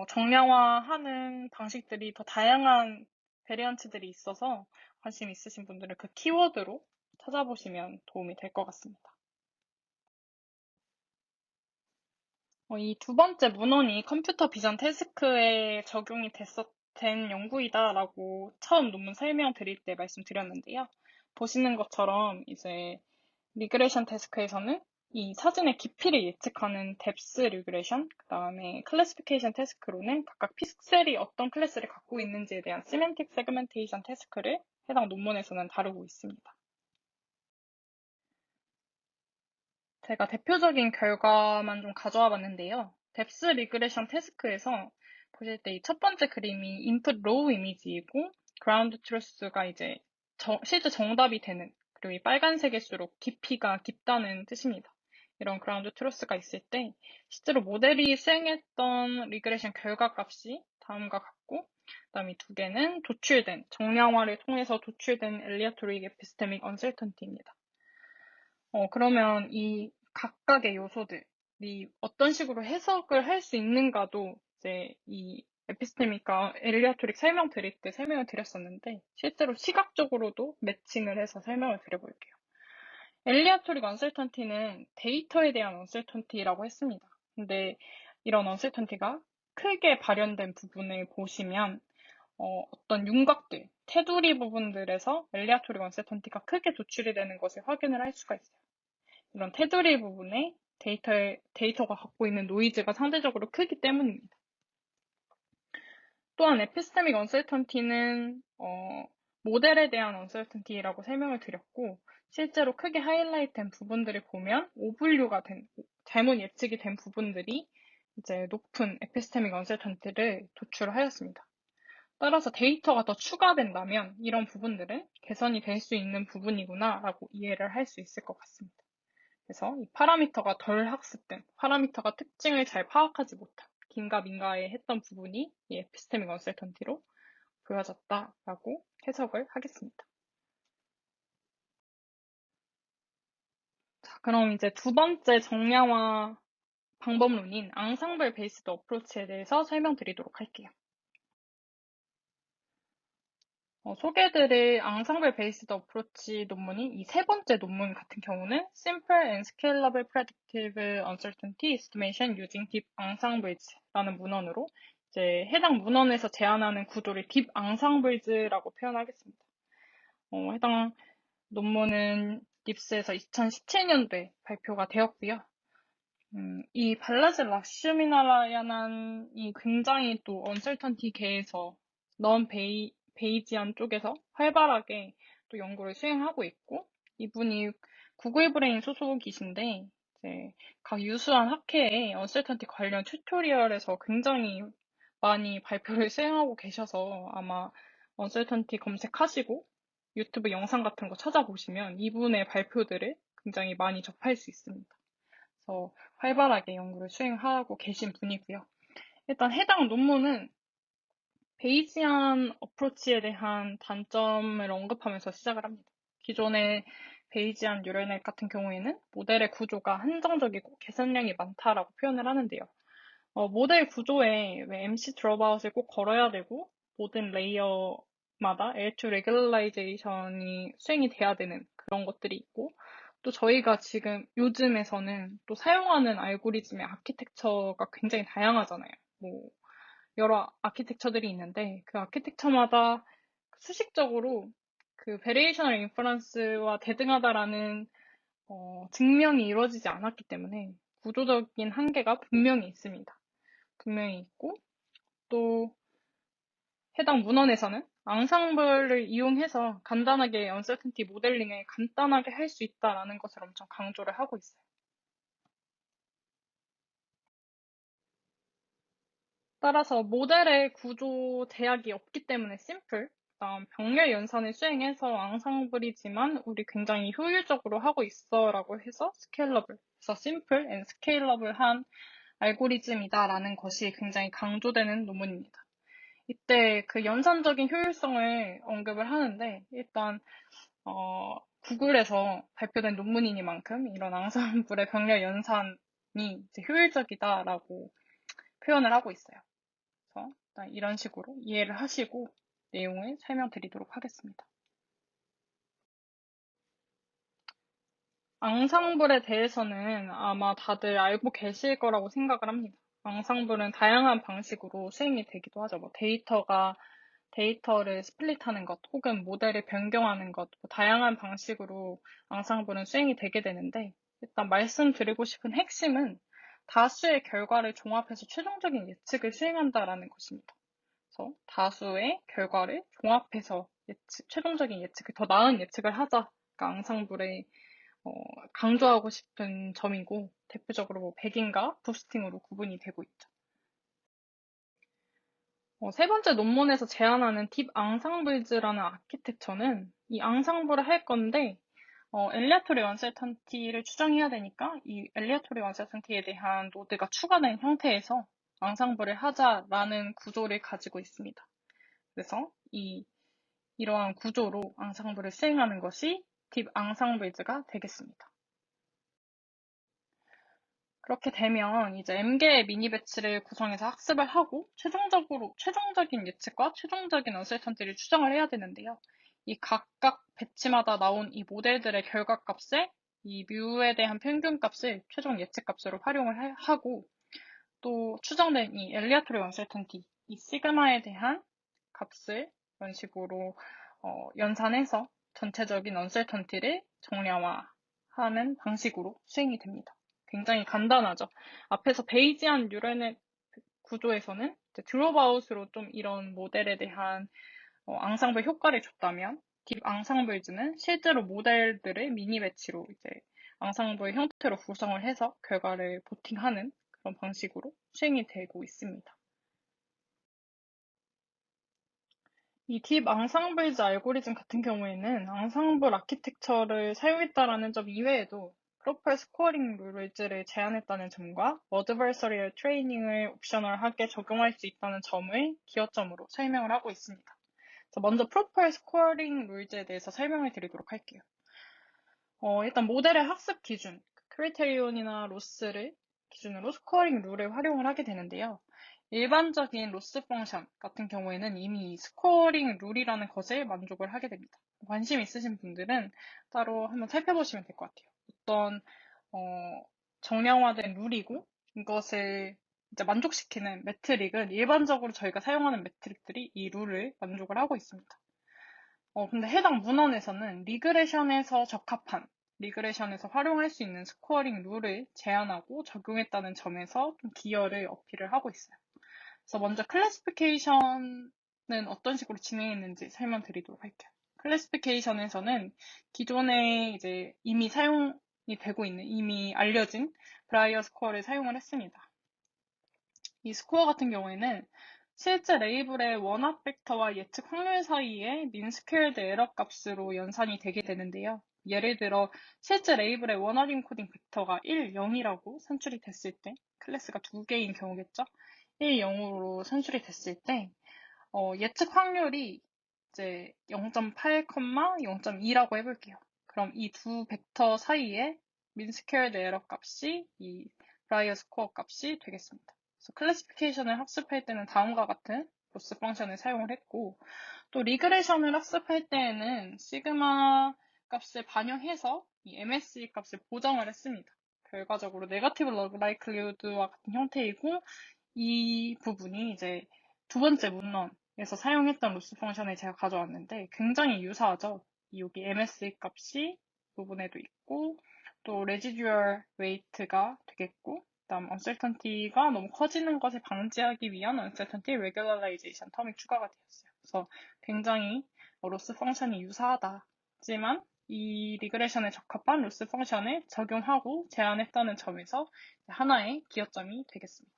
정량화하는 방식들이 더 다양한 베리언트들이 있어서 관심 있으신 분들은 그 키워드로 찾아보시면 도움이 될 것 같습니다. 이 두 번째 문헌이 컴퓨터 비전 태스크에 적용이 된 연구이다라고 처음 논문 설명드릴 때 말씀드렸는데요. 보시는 것처럼 이제 리그레션 태스크에서는 이 사진의 깊이를 예측하는 뎁스 리그레션, 그 다음에 클래시피케이션 태스크로는 각각 픽셀이 어떤 클래스를 갖고 있는지에 대한 시멘틱 세그멘테이션 태스크를 해당 논문에서는 다루고 있습니다. 제가 대표적인 결과만 좀 가져와 봤는데요. 뎁스 리그레션 태스크에서 보실 때 이 첫 번째 그림이 인풋 로우 이미지이고 그라운드 트루스가 이제 실제 정답이 되는 그리고 이 빨간색일수록 깊이가 깊다는 뜻입니다. 이런 그라운드 트루스가 있을 때 실제로 모델이 수행했던 리그레션 결과 값이 다음과 같고 그다음에 두 개는 정량화를 통해서 도출된 엘리어토릭 에피스테믹 언설턴티입니다. 그러면 이 각각의 요소들이 어떤 식으로 해석을 할 수 있는가도 이제 이 에피스테미카 엘리아토릭 설명 드릴 때 설명을 드렸었는데 실제로 시각적으로도 매칭을 해서 설명을 드려볼게요. 엘리아토릭 언설턴티는 데이터에 대한 언설턴티라고 했습니다. 근데 이런 언설턴티가 크게 발현된 부분을 보시면 어떤 윤곽들, 테두리 부분들에서 엘리아토릭 언설턴티가 크게 도출이 되는 것을 확인을 할 수가 있어요. 이런 테두리 부분에 데이터가 갖고 있는 노이즈가 상대적으로 크기 때문입니다. 또한 에피스테믹 언설턴티는 모델에 대한 언설턴티라고 설명을 드렸고 실제로 크게 하이라이트된 부분들을 보면 오분류가 잘못 예측이 된 부분들이 이제 높은 에피스테믹 언설턴티를 도출하였습니다. 따라서 데이터가 더 추가된다면 이런 부분들은 개선이 될 수 있는 부분이구나 라고 이해를 할 수 있을 것 같습니다. 그래서 이 파라미터가 덜 학습된, 파라미터가 특징을 잘 파악하지 못한, 긴가 민가에 했던 부분이 이 에피스테믹 언설턴티로 보여졌다라고 해석을 하겠습니다. 자, 그럼 이제 두 번째 정량화 방법론인 앙상블 베이스드 어프로치에 대해서 설명드리도록 할게요. 소개해드릴 앙상블 베이스드 어프로치 논문이 이 세 번째 논문 같은 경우는 Simple and Scalable Predictive Uncertainty Estimation Using Deep Ensembles라는 문헌으로 이제 해당 문헌에서 제안하는 구도를 Deep Ensembles라고 표현하겠습니다. 해당 논문은 립스에서 2017년도에 발표가 되었고요. 이 발라즈 라슈미나라야난 이 굉장히 또 언설턴티계에서 베이지안 쪽에서 활발하게 또 연구를 수행하고 있고 이분이 구글 브레인 소속이신데 이제 각 유수한 학회에 언설턴티 관련 튜토리얼에서 굉장히 많이 발표를 수행하고 계셔서 아마 언설턴티 검색하시고 유튜브 영상 같은 거 찾아보시면 이분의 발표들을 굉장히 많이 접할 수 있습니다. 그래서 활발하게 연구를 수행하고 계신 분이고요. 일단 해당 논문은 베이지안 어프로치에 대한 단점을 언급하면서 시작을 합니다. 기존의 베이지안 뉴럴넷 같은 경우에는 모델의 구조가 한정적이고 개선량이 많다라고 표현을 하는데요. 모델 구조에 왜 MC 드롭아웃을 꼭 걸어야 되고 모든 레이어마다 L2 레귤라이제이션이 수행이 돼야 되는 그런 것들이 있고 또 저희가 지금 요즘에서는 또 사용하는 알고리즘의 아키텍처가 굉장히 다양하잖아요. 뭐 여러 아키텍처들이 있는데 그 아키텍처마다 수식적으로 그 베리에이셔널 인퍼런스와 대등하다라는 증명이 이루어지지 않았기 때문에 구조적인 한계가 분명히 있습니다. 분명히 있고, 또 해당 문헌에서는 앙상블을 이용해서 간단하게 언설턴티 모델링을 간단하게 할 수 있다라는 것을 엄청 강조를 하고 있어요. 따라서 모델의 구조 제약이 없기 때문에 심플, 그다음 병렬 연산을 수행해서 앙상블이지만 우리 굉장히 효율적으로 하고 있어라고 해서 스케일러블, 그래서 심플 앤 스케일러블한 알고리즘이다라는 것이 굉장히 강조되는 논문입니다. 이때 그 연산적인 효율성을 언급을 하는데 일단 구글에서 발표된 논문이니만큼 이런 앙상블의 병렬 연산이 이제 효율적이다라고 표현을 하고 있어요. 그래서 일단 이런 식으로 이해를 하시고 내용을 설명드리도록 하겠습니다. 앙상블에 대해서는 아마 다들 알고 계실 거라고 생각을 합니다. 앙상블은 다양한 방식으로 수행이 되기도 하죠. 뭐 데이터를 스플릿하는 것, 혹은 모델을 변경하는 것, 뭐 다양한 방식으로 앙상블은 수행이 되게 되는데, 일단 말씀드리고 싶은 핵심은 다수의 결과를 종합해서 최종적인 예측을 수행한다라는 것입니다. 그래서 다수의 결과를 종합해서 최종적인 예측을, 더 나은 예측을 하자가 앙상블의 강조하고 싶은 점이고, 대표적으로 뭐 백인과 부스팅으로 구분이 되고 있죠. 세 번째 논문에서 제안하는 딥 앙상블즈라는 아키텍처는 이 앙상블을 할 건데, 엘리아토리 언설턴티를 추정해야 되니까 이 엘리아토리 언설턴티에 대한 노드가 추가된 형태에서 앙상블을 하자라는 구조를 가지고 있습니다. 그래서 이러한 구조로 앙상블을 수행하는 것이 딥 앙상블즈가 되겠습니다. 그렇게 되면 이제 M개의 미니 배치를 구성해서 학습을 하고 최종적인 예측과 최종적인 언설턴티를 추정을 해야 되는데요. 이 각각 배치마다 나온 이 모델들의 결과값에 이 뮤에 대한 평균값을 최종 예측값으로 활용을 하고, 또 추정된 이 엘리아토리 언설턴티, 이 시그마에 대한 값을 이런 식으로 연산해서 전체적인 언설턴티를 정량화하는 방식으로 수행이 됩니다. 굉장히 간단하죠. 앞에서 베이지안 뉴럴넷 구조에서는 드롭아웃으로 좀 이런 모델에 대한 앙상블 효과를 줬다면, 딥 앙상블즈는 실제로 모델들을 미니 배치로 이제 앙상블 형태로 구성을 해서 결과를 보팅하는 그런 방식으로 수행이 되고 있습니다. 이 딥 앙상블즈 알고리즘 같은 경우에는 앙상블 아키텍처를 사용했다라는 점 이외에도 프로퍼 스코어링 룰즈를 제안했다는 점과 어드버서리얼 트레이닝을 옵셔널하게 적용할 수 있다는 점을 기여점으로 설명을 하고 있습니다. 먼저 프로퍼 스코어링 룰즈에 대해서 설명을 드리도록 할게요. 일단 모델의 학습 기준, 크리테리온이나 로스를 기준으로 스코어링 룰을 활용을 하게 되는데요. 일반적인 로스 펑션 같은 경우에는 이미 스코어링 룰이라는 것을 만족을 하게 됩니다. 관심 있으신 분들은 따로 한번 살펴보시면 될 것 같아요. 어떤 정량화된 룰이고 이것을 이제 만족시키는 매트릭은 일반적으로 저희가 사용하는 매트릭들이 이 룰을 만족을 하고 있습니다. 근데 해당 문헌에서는 리그레션에서 활용할 수 있는 스코어링 룰을 제안하고 적용했다는 점에서 좀 기여를 어필을 하고 있어요. 그래서 먼저 클래시피케이션은 어떤 식으로 진행했는지 설명드리도록 할게요. 클래시피케이션에서는 기존에 이제 이미 사용이 되고 있는, 이미 알려진 브라이어 스코어를 사용을 했습니다. 이 스코어 같은 경우에는 실제 레이블의 원합 벡터와 예측 확률 사이의 민 스퀘어드 에러 값으로 연산이 되게 되는데요. 예를 들어 실제 레이블의 원합 인코딩 벡터가 1, 0이라고 산출이 됐을 때, 클래스가 두 개인 경우겠죠? 1, 0으로 산출이 됐을 때 예측 확률이 이제 0.8, 0.2라고 해볼게요. 그럼 이 두 벡터 사이에 민 스퀘어드 에러 값이 이 브라이어 스코어 값이 되겠습니다. 그래서 클래시피케이션을 학습할 때는 다음과 같은 로스 펑션을 사용을 했고, 또 리그레션을 학습할 때에는 시그마 값을 반영해서 이 MSE 값을 보정을 했습니다. 결과적으로 네거티브 러그 라이클리우드와 같은 형태이고, 이 부분이 이제 두 번째 문헌에서 사용했던 로스 펑션을 제가 가져왔는데 굉장히 유사하죠. 여기 MSE 값이 부분에도 있고, 또 residual weight가 되겠고, 그다음 uncertainty가 너무 커지는 것을 방지하기 위한 uncertainty regularization 텀이 추가가 되었어요. 그래서 굉장히 로스 펑션이 유사하다. 하지만 이 리그레션에 적합한 로스 펑션을 적용하고 제안했다는 점에서 하나의 기여점이 되겠습니다.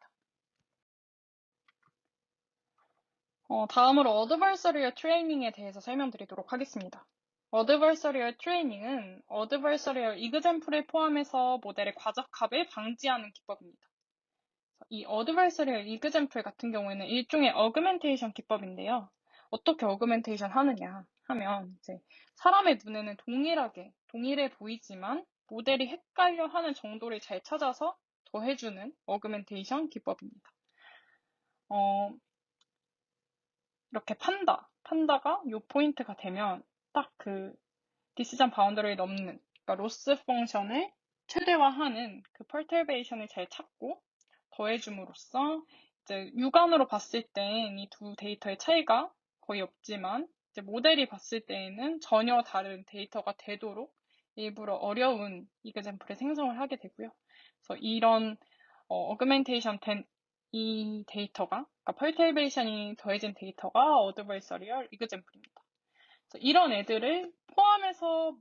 다음으로 어드버서리얼 트레이닝에 대해서 설명드리도록 하겠습니다. 어드버서리얼 트레이닝은 어드버서리얼 이그젠플을 포함해서 모델의 과적합을 방지하는 기법입니다. 이 어드버서리얼 이그젠플 같은 경우에는 일종의 어그멘테이션 기법인데요. 어떻게 어그멘테이션 하느냐 하면 이제 사람의 눈에는 동일해 보이지만 모델이 헷갈려 하는 정도를 잘 찾아서 더해주는 어그멘테이션 기법입니다. 이렇게 판다가 요 포인트가 되면 딱 그 디시전 바운더리를 넘는, 그러니까 로스 펑션을 최대화하는 그 perturbation을 잘 찾고 더해줌으로써 이제 육안으로 봤을 땐 이 두 데이터의 차이가 거의 없지만 이제 모델이 봤을 때에는 전혀 다른 데이터가 되도록 일부러 어려운 이그젠플을 생성을 하게 되고요. 그래서 이런 어그멘테이션 된 이 데이터가, 그러니까 perturbation이 더해진 데이터가 어드버서리얼 이그젠플입니다. 이런 애들을 포함해서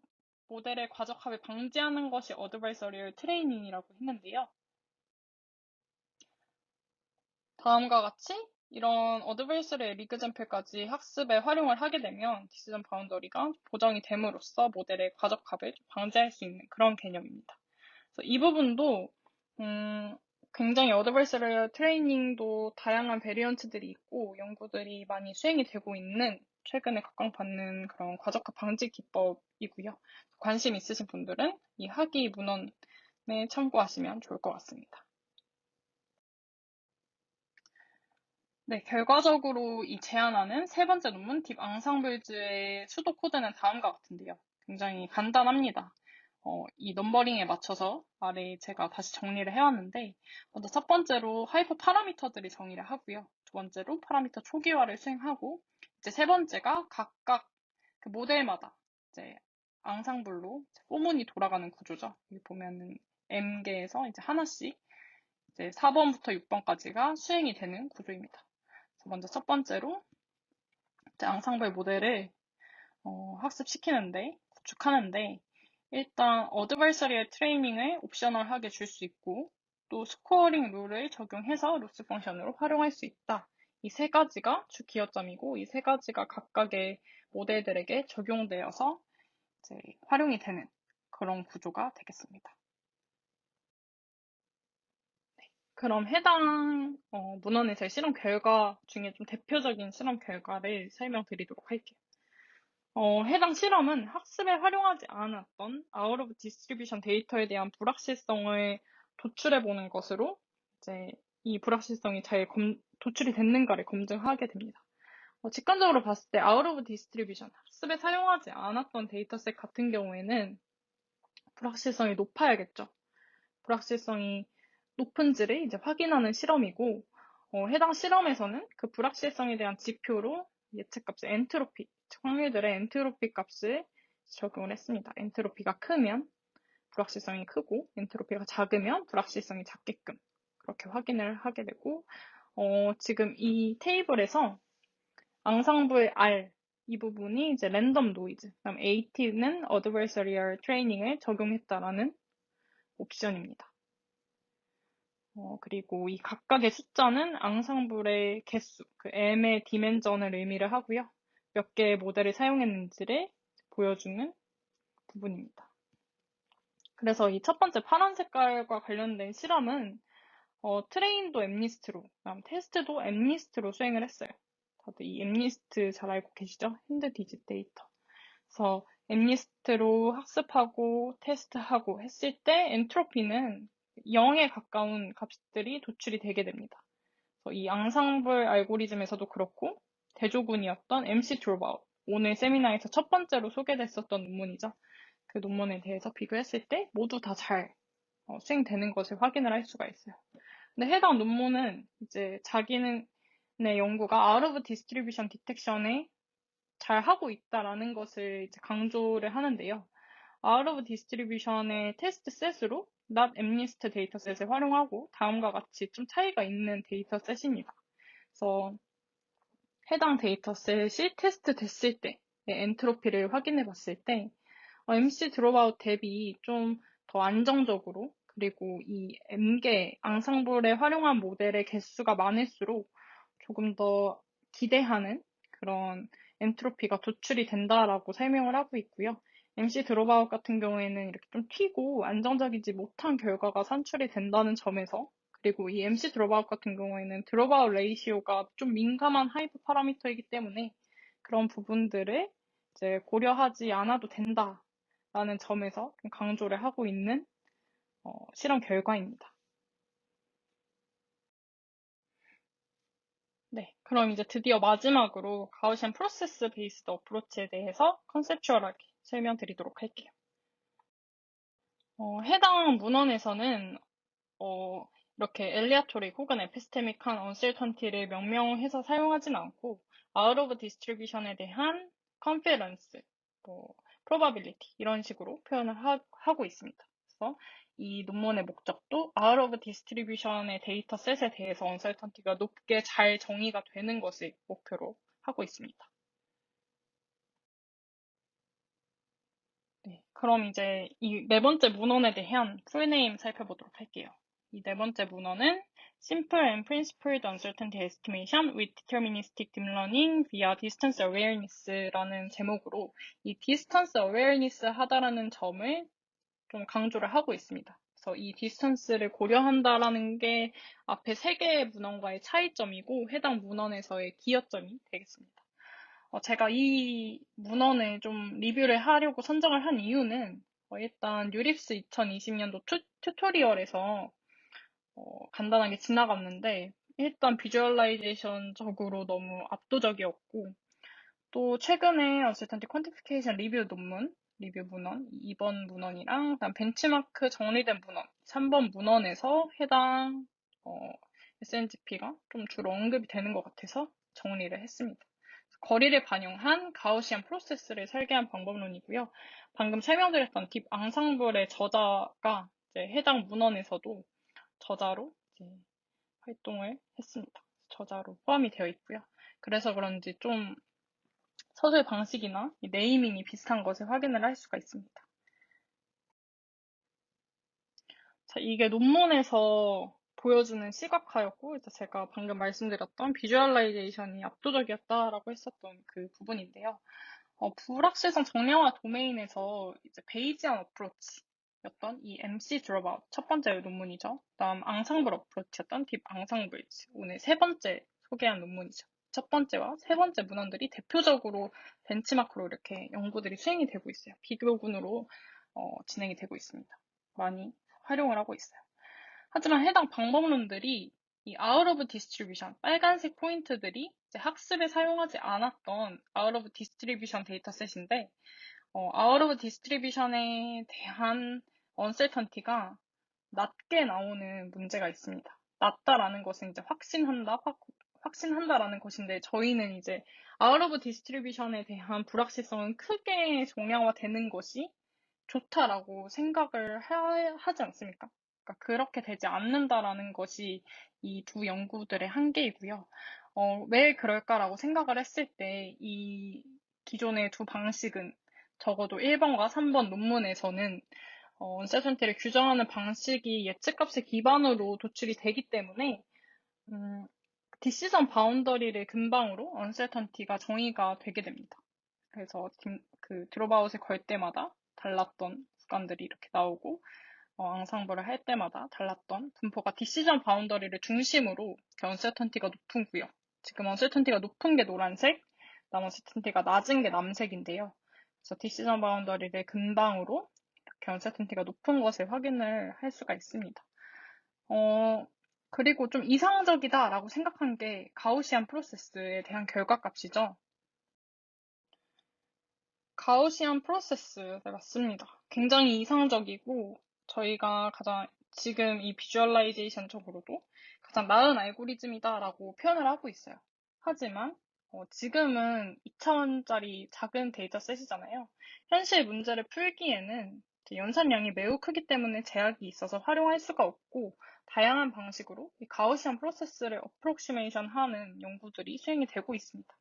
모델의 과적합을 방지하는 것이 어드버서리얼 트레이닝이라고 했는데요. 다음과 같이 이런 어드버서리얼 이그젠플까지 학습에 활용을 하게 되면 디시전 바운더리가 보정이 됨으로써 모델의 과적합을 방지할 수 있는 그런 개념입니다. 그래서 이 부분도 굉장히 어드버서리얼 트레이닝도 다양한 베리언트들이 있고 연구들이 많이 수행이 되고 있는 최근에 각광받는 그런 과적합 방지 기법이고요. 관심 있으신 분들은 이 학위 문헌에 참고하시면 좋을 것 같습니다. 네, 결과적으로 이 제안하는 세 번째 논문 딥 앙상블즈의 수도 코드는 다음과 같은데요. 굉장히 간단합니다. 이 넘버링에 맞춰서 아래에 제가 다시 정리를 해왔는데, 먼저 첫 번째로 하이퍼 파라미터들이 정의를 하고요. 두 번째로 파라미터 초기화를 수행하고, 이제 세 번째가 각각 그 모델마다 이제 앙상블로 포문이 돌아가는 구조죠. 여기 보면은 M개에서 이제 하나씩 이제 4번부터 6번까지가 수행이 되는 구조입니다. 그래서 먼저 첫 번째로 이제 앙상블 모델을 학습시키는데, 구축하는데, 일단 어드바이서리얼 트레이닝을 옵셔널하게 줄 수 있고 또 스코어링 룰을 적용해서 로스 펑션으로 활용할 수 있다. 이 세 가지가 주 기여점이고 이 세 가지가 각각의 모델들에게 적용되어서 이제 활용이 되는 그런 구조가 되겠습니다. 그럼 해당 문헌에서의 실험 결과 중에 좀 대표적인 실험 결과를 설명드리도록 할게요. 해당 실험은 학습에 활용하지 않았던 아웃 오브 디스트리뷰션 데이터에 대한 불확실성을 도출해보는 것으로 이제 이 불확실성이 잘 도출이 됐는가를 검증하게 됩니다. 직관적으로 봤을 때 아웃 오브 디스트리뷰션, 학습에 사용하지 않았던 데이터셋 같은 경우에는 불확실성이 높아야겠죠. 불확실성이 높은지를 이제 확인하는 실험이고, 해당 실험에서는 그 불확실성에 대한 지표로 예측값의 엔트로피, 확률들의 엔트로피 값을 적용을 했습니다. 엔트로피가 크면 불확실성이 크고, 엔트로피가 작으면 불확실성이 작게끔 그렇게 확인을 하게 되고, 지금 이 테이블에서 앙상블 R 이 부분이 이제 랜덤 노이즈, 그다음 AT는 어드버서리얼 트레이닝을 적용했다라는 옵션입니다. 그리고 이 각각의 숫자는 앙상블의 개수, 그 M의 디멘전을 의미를 하고요. 몇 개의 모델을 사용했는지를 보여주는 부분입니다. 그래서 이 첫 번째 파란 색깔과 관련된 실험은 트레인도 엠리스트로, 그다음 테스트도 엠리스트로 수행을 했어요. 다들 이 엠리스트 잘 알고 계시죠? 핸드 디짓 데이터. 그래서 엠리스트로 학습하고 테스트하고 했을 때 엔트로피는 0에 가까운 값들이 도출이 되게 됩니다. 그래서 이 앙상블 알고리즘에서도 그렇고 대조군이었던 MC 드로바우, 오늘 세미나에서 첫 번째로 소개됐었던 논문이죠. 그 논문에 대해서 비교했을 때 모두 다 잘 수행되는 것을 확인을 할 수가 있어요. 근데 해당 논문은 이제 자기는 연구가 out of distribution detection에 잘 하고 있다라는 것을 이제 강조를 하는데요. out of distribution의 테스트 셋으로 not MNIST 데이터셋을 활용하고 다음과 같이 좀 차이가 있는 데이터셋입니다. 그래서 해당 데이터셋이 테스트 됐을 때의 엔트로피를 확인해 봤을 때 MC 드롭아웃 대비 좀 더 안정적으로 그리고 이 M개 앙상블에 활용한 모델의 개수가 많을수록 조금 더 기대하는 그런 엔트로피가 도출이 된다라고 설명을 하고 있고요. MC 드롭아웃 같은 경우에는 이렇게 좀 튀고 안정적이지 못한 결과가 산출이 된다는 점에서 그리고 이 MC 드롭아웃 같은 경우에는 드롭아웃 레이시오가 좀 민감한 하이브 파라미터이기 때문에 그런 부분들을 이제 고려하지 않아도 된다라는 점에서 좀 강조를 하고 있는 실험 결과입니다. 네, 그럼 이제 드디어 마지막으로 가우시안 프로세스 베이스드 어프로치에 대해서 컨셉추얼하게 설명드리도록 할게요. 해당 문헌에서는 이렇게 엘리아토릭 혹은 에피스테믹한 언설턴티를 명명해서 사용하진 않고 out of distribution에 대한 confidence, 뭐 probability 이런 식으로 표현을 하고 있습니다. 그래서 이 논문의 목적도 out of distribution의 데이터셋에 대해서 언설턴티가 높게 잘 정의가 되는 것을 목표로 하고 있습니다. 네, 그럼 이제 이 네 번째 문헌에 대한 풀네임 살펴보도록 할게요. 이 네 번째 문헌은 Simple and Principled Uncertainty Estimation with Deterministic Deep Learning via Distance Awareness라는 제목으로 이 Distance Awareness 하다라는 점을 좀 강조를 하고 있습니다. 그래서 이 디스턴스를 고려한다라는 게 앞에 세 개의 문헌과의 차이점이고 해당 문헌에서의 기여점이 되겠습니다. 제가 이 문헌을 좀 리뷰를 하려고 선정을 한 이유는 일단 유립스 2020년도 튜토리얼에서 간단하게 지나갔는데 일단 비주얼라이제이션적으로 너무 압도적이었고 또 최근에 어쨌든 퀀티피케이션 리뷰 문헌 2번 문헌이랑 그다음 벤치마크 정리된 문헌 3번 문헌에서 해당 SNGP가 좀 주로 언급이 되는 것 같아서 정리를 했습니다. 거리를 반영한 가우시안 프로세스를 설계한 방법론이고요. 방금 설명드렸던 딥 앙상블의 저자가 이제 해당 문헌에서도 저자로 이제 활동을 했습니다. 저자로 포함이 되어 있고요. 그래서 그런지 좀 서술 방식이나 네이밍이 비슷한 것을 확인을 할 수가 있습니다. 자, 이게 논문에서 보여주는 시각화였고, 이제 제가 방금 말씀드렸던 비주얼라이제이션이 압도적이었다라고 했었던 그 부분인데요. 불확실성 정량화 도메인에서 이제 베이지안 어프로치였던 이 MC 드롭아웃 첫 번째 논문이죠. 그다음 앙상블 어프로치였던 딥 앙상블 오늘 세 번째 소개한 논문이죠. 첫 번째와 세 번째 문헌들이 대표적으로 벤치마크로 이렇게 연구들이 수행이 되고 있어요. 비교군으로 진행이 되고 있습니다. 많이 활용을 하고 있어요. 하지만 해당 방법론들이 이 out of distribution, 빨간색 포인트들이 이제 학습에 사용하지 않았던 out of distribution 데이터셋인데, out of distribution에 대한 uncertainty가 낮게 나오는 문제가 있습니다. 낮다라는 것은 이제 확신한다라는 것인데, 저희는 이제 out of distribution에 대한 불확실성은 크게 정량화되는 것이 좋다라고 생각을 하지 않습니까? 그러니까 그렇게 되지 않는다라는 것이 이 두 연구들의 한계이고요. 왜 그럴까라고 생각을 했을 때 이 기존의 두 방식은 적어도 1번과 3번 논문에서는 언서턴티를 규정하는 방식이 예측값의 기반으로 도출이 되기 때문에 디시전 바운더리를 근방으로 언서턴티가 정의가 되게 됩니다. 그래서 그 드롭아웃을 걸 때마다 달랐던 구간들이 이렇게 나오고 앙상블을 할 때마다 달랐던 분포가 디시전 바운더리를 중심으로 언서턴티가 높은 구역. 지금 언서턴티가 높은 게 노란색, 언서턴티가 낮은 게 남색인데요. 그래서 디시전 바운더리를 근방으로 이렇게 언서턴티가 높은 것을 확인을 할 수가 있습니다. 그리고 좀 이상적이다라고 생각한 게 가우시안 프로세스에 대한 결과값이죠. 가우시안 프로세스, 네, 맞습니다. 굉장히 이상적이고, 저희가 가장 지금 이 비주얼라이제이션적으로도 가장 나은 알고리즘이다라고 표현을 하고 있어요. 하지만 지금은 2차원짜리 작은 데이터셋이잖아요. 현실 문제를 풀기에는 이제 연산량이 매우 크기 때문에 제약이 있어서 활용할 수가 없고, 다양한 방식으로 이 가우시안 프로세스를 어프록시메이션 하는 연구들이 수행이 되고 있습니다.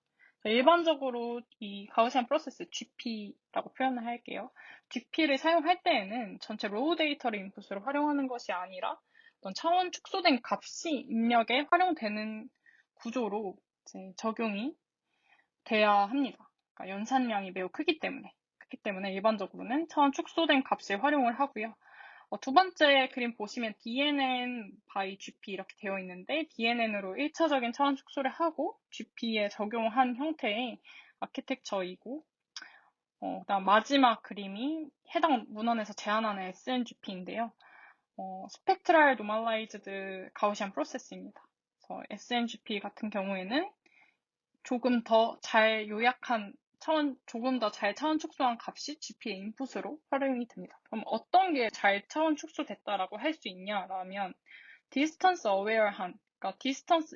일반적으로 이 가우시안 프로세스 GP라고 표현을 할게요. GP를 사용할 때에는 전체 로우 데이터를 인풋으로 활용하는 것이 아니라 어떤 차원 축소된 값이 입력에 활용되는 구조로 이제 적용이 돼야 합니다. 그러니까 연산량이 매우 크기 때문에. 그렇기 때문에 일반적으로는 차원 축소된 값을 활용을 하고요. 두 번째 그림 보시면 DNN by GP 이렇게 되어 있는데, DNN으로 1차적인 차원 축소를 하고 GP에 적용한 형태의 아키텍처이고, 그다음 마지막 그림이 해당 문헌에서 제안하는 SNGP인데요. 스펙트럴 노멀라이즈드 가우시안 프로세스입니다. 그래서 SNGP 같은 경우에는 조금 더 잘 요약한 조금 더 잘 차원 축소한 값이 GP의 인풋으로 활용이 됩니다. 그럼 어떤 게 잘 차원 축소됐다라고 할 수 있냐라면, 디스턴스 어웨어한, 그러니까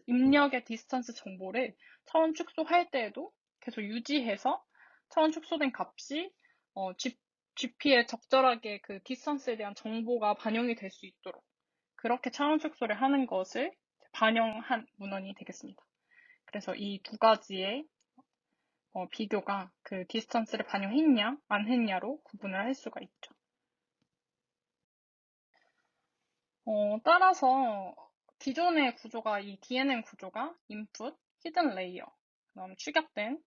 입력의 디스턴스 정보를 차원 축소할 때에도 계속 유지해서 차원 축소된 값이 GP에 적절하게 그 디스턴스에 대한 정보가 반영이 될 수 있도록 그렇게 차원 축소를 하는 것을 반영한 문헌이 되겠습니다. 그래서 이 두 가지의 비교가 그 디스턴스를 반영했냐, 안 했냐로 구분을 할 수가 있죠. 따라서 기존의 구조가 이 DNN 구조가 input, hidden layer, 그다음 축약된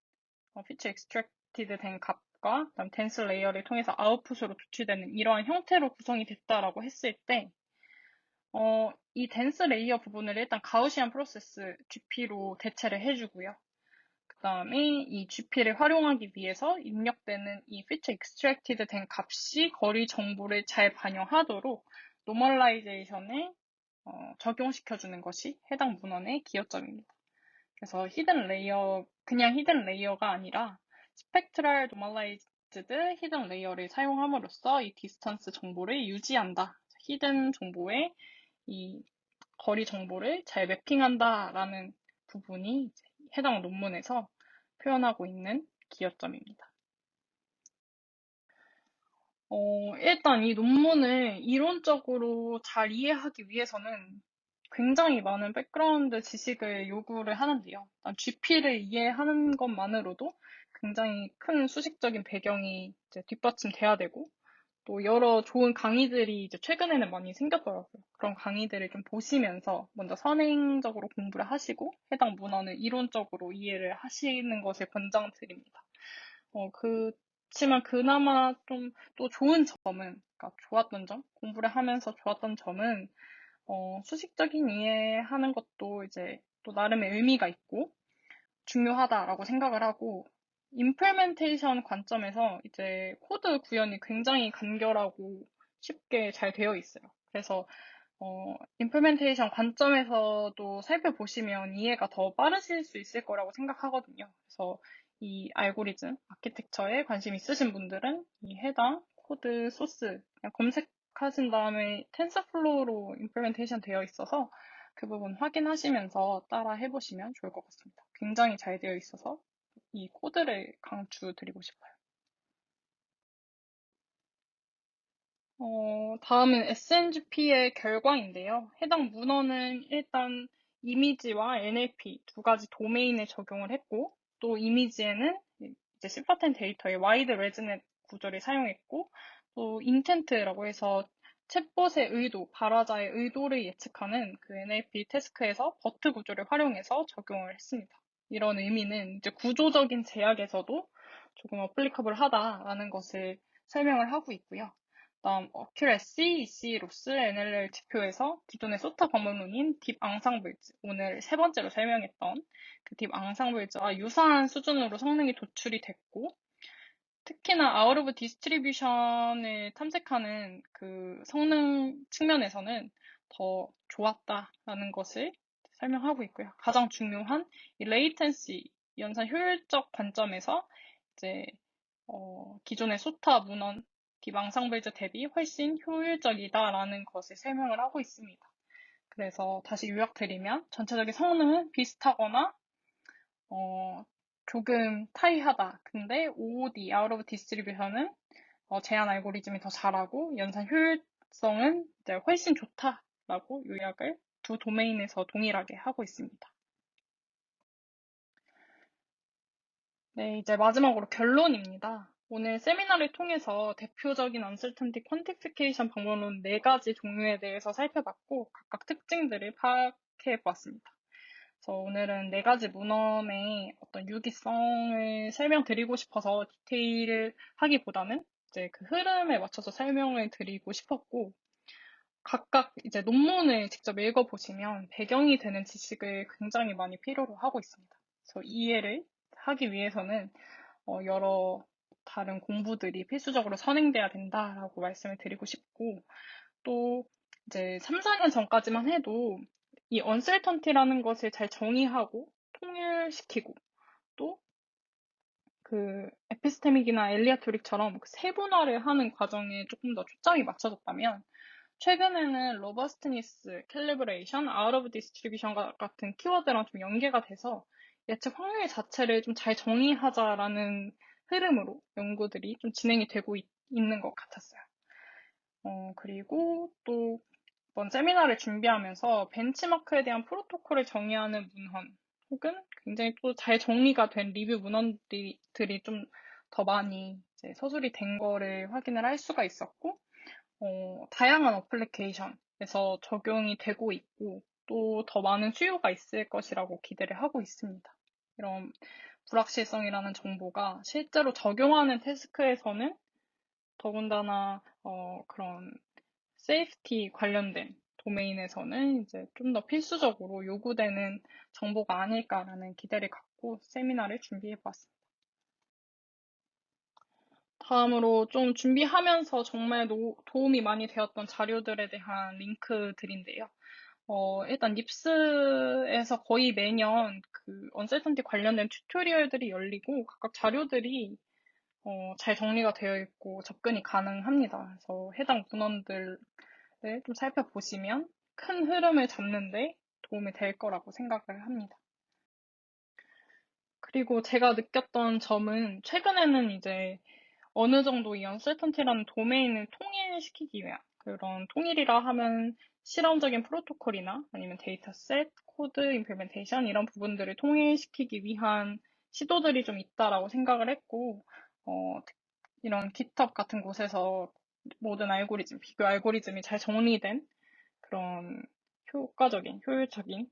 feature extracted 된 값과 그다음 dense layer를 통해서 아웃풋으로 도출되는 이러한 형태로 구성이 됐다라고 했을 때, 이 dense layer 부분을 일단 가우시안 프로세스 GP로 대체를 해주고요. 그 다음에 이 GP를 활용하기 위해서 입력되는 이 feature extracted 된 값이 거리 정보를 잘 반영하도록 노멀라이제이션에 적용시켜주는 것이 해당 문헌의 기여점입니다. 그래서 그냥 히든 레이어가 아니라 스펙트럴 노멀라이즈드 히든 레이어를 사용함으로써 이 디스턴스 정보를 유지한다. 히든 정보의 이 거리 정보를 잘 매핑한다라는 부분이 해당 논문에서 표현하고 있는 기여점입니다. 일단 이 논문을 이론적으로 잘 이해하기 위해서는 굉장히 많은 백그라운드 지식을 요구를 하는데요. 일단 GP를 이해하는 것만으로도 굉장히 큰 수식적인 배경이 이제 뒷받침돼야 되고, 또 여러 좋은 강의들이 이제 최근에는 많이 생겼더라고요. 그런 강의들을 좀 보시면서 먼저 선행적으로 공부를 하시고 해당 문헌을 이론적으로 이해를 하시는 것을 권장드립니다. 그렇지만 그나마 좀 또 좋은 점은, 그러니까 좋았던 점, 공부를 하면서 좋았던 점은 수식적인 이해하는 것도 이제 또 나름의 의미가 있고 중요하다라고 생각을 하고, 임플멘테이션 관점에서 이제 코드 구현이 굉장히 간결하고 쉽게 잘 되어 있어요. 그래서 임플멘테이션 관점에서도 살펴보시면 이해가 더 빠르실 수 있을 거라고 생각하거든요. 그래서 이 알고리즘, 아키텍처에 관심 있으신 분들은 이 해당 코드 소스 그냥 검색하신 다음에 텐서플로우로 임플멘테이션 되어 있어서 그 부분 확인하시면서 따라 해보시면 좋을 것 같습니다. 굉장히 잘 되어 있어서 이 코드를 강추드리고 싶어요. 다음은 SNGP의 결과인데요. 해당 문헌은 일단 이미지와 NLP 두 가지 도메인에 적용을 했고, 또 이미지에는 이제 C410 데이터의 와이드 레즈넷 구조를 사용했고, 또 인텐트라고 해서 챗봇의 의도, 발화자의 의도를 예측하는 그 NLP 태스크에서 버트 구조를 활용해서 적용을 했습니다. 이런 의미는 이제 구조적인 제약에서도 조금 어플리커블 하다라는 것을 설명을 하고 있고요. 다음 accuracy, EC, 로스, NLL 지표에서 기존의 소타 방법론인 딥 앙상블즈, 오늘 세 번째로 설명했던 그 딥 앙상블즈와 유사한 수준으로 성능이 도출이 됐고, 특히나 아웃 오브 디스트리뷰션을 탐색하는 그 성능 측면에서는 더 좋았다라는 것을 설명하고 있고요. 가장 중요한 이 레이텐시, 연산 효율적 관점에서 이제 기존의 소타 문헌 딥앙상블즈 대비 훨씬 효율적이다라는 것을 설명을 하고 있습니다. 그래서 다시 요약드리면 전체적인 성능은 비슷하거나 조금 타이하다. 근데 OOD, Out of Distribution은 제한 알고리즘이 더 잘하고 연산 효율성은 이제 훨씬 좋다라고 요약을 두 도메인에서 동일하게 하고 있습니다. 네, 이제 마지막으로 결론입니다. 오늘 세미나를 통해서 대표적인 uncertainty quantification 방법론 4가지 종류에 대해서 살펴봤고 각각 특징들을 파악해 보았습니다. 그래서 오늘은 4가지 문헌의 어떤 유기성을 설명드리고 싶어서 디테일을 하기보다는 이제 그 흐름에 맞춰서 설명을 드리고 싶었고 각각 이제 논문을 직접 읽어보시면 배경이 되는 지식을 굉장히 많이 필요로 하고 있습니다. 그래서 이해를 하기 위해서는 여러 다른 공부들이 필수적으로 선행돼야 된다라고 말씀을 드리고 싶고, 또 이제 3, 4년 전까지만 해도 이 uncertainty라는 것을 잘 정의하고 통일시키고 또 그 에피스테믹이나 엘리아토릭처럼 그 세분화를 하는 과정에 조금 더 초점이 맞춰졌다면 최근에는 로버스트니스, 캘리브레이션, 아웃 오브 디스트리뷰션 같은 키워드랑 좀 연계가 돼서 예측 확률 자체를 좀 잘 정의하자라는 흐름으로 연구들이 좀 진행이 되고 있는 것 같았어요. 그리고 또 이번 세미나를 준비하면서 벤치마크에 대한 프로토콜을 정의하는 문헌 혹은 굉장히 또 잘 정리가 된 리뷰 문헌들이 좀 더 많이 이제 서술이 된 거를 확인을 할 수가 있었고 다양한 어플리케이션에서 적용이 되고 있고 또 더 많은 수요가 있을 것이라고 기대를 하고 있습니다. 이런 불확실성이라는 정보가 실제로 적용하는 태스크에서는 더군다나 그런 세이프티 관련된 도메인에서는 이제 좀 더 필수적으로 요구되는 정보가 아닐까라는 기대를 갖고 세미나를 준비해 보았습니다. 다음으로 좀 준비하면서 정말 도움이 많이 되었던 자료들에 대한 링크들인데요. 일단 립스에서 거의 매년 그 언설턴티 관련된 튜토리얼들이 열리고 각각 자료들이 잘 정리가 되어 있고 접근이 가능합니다. 그래서 해당 문헌들을 좀 살펴보시면 큰 흐름을 잡는데 도움이 될 거라고 생각을 합니다. 그리고 제가 느꼈던 점은 최근에는 이제 어느 정도 이 언설턴티라는 도메인을 통일시키기 위한 그런 통일이라 하면 실험적인 프로토콜이나 아니면 데이터셋, 코드, 임플멘테이션 이런 부분들을 통일시키기 위한 시도들이 좀 있다라고 생각을 했고 이런 GitHub 같은 곳에서 모든 알고리즘, 비교 알고리즘이 잘 정리된 그런 효과적인, 효율적인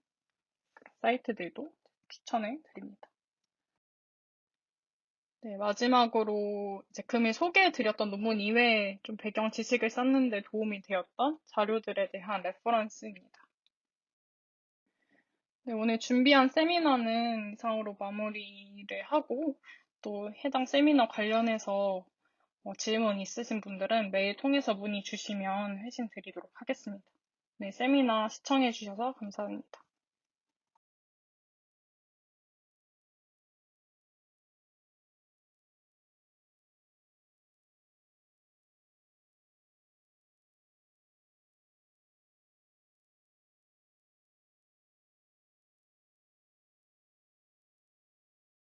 사이트들도 추천을 드립니다. 네, 마지막으로 이제 금일 소개해드렸던 논문 이외에 좀 배경 지식을 쌓는데 도움이 되었던 자료들에 대한 레퍼런스입니다. 네, 오늘 준비한 세미나는 이상으로 마무리를 하고 또 해당 세미나 관련해서 질문 있으신 분들은 메일 통해서 문의 주시면 회신 드리도록 하겠습니다. 네, 세미나 시청해주셔서 감사합니다.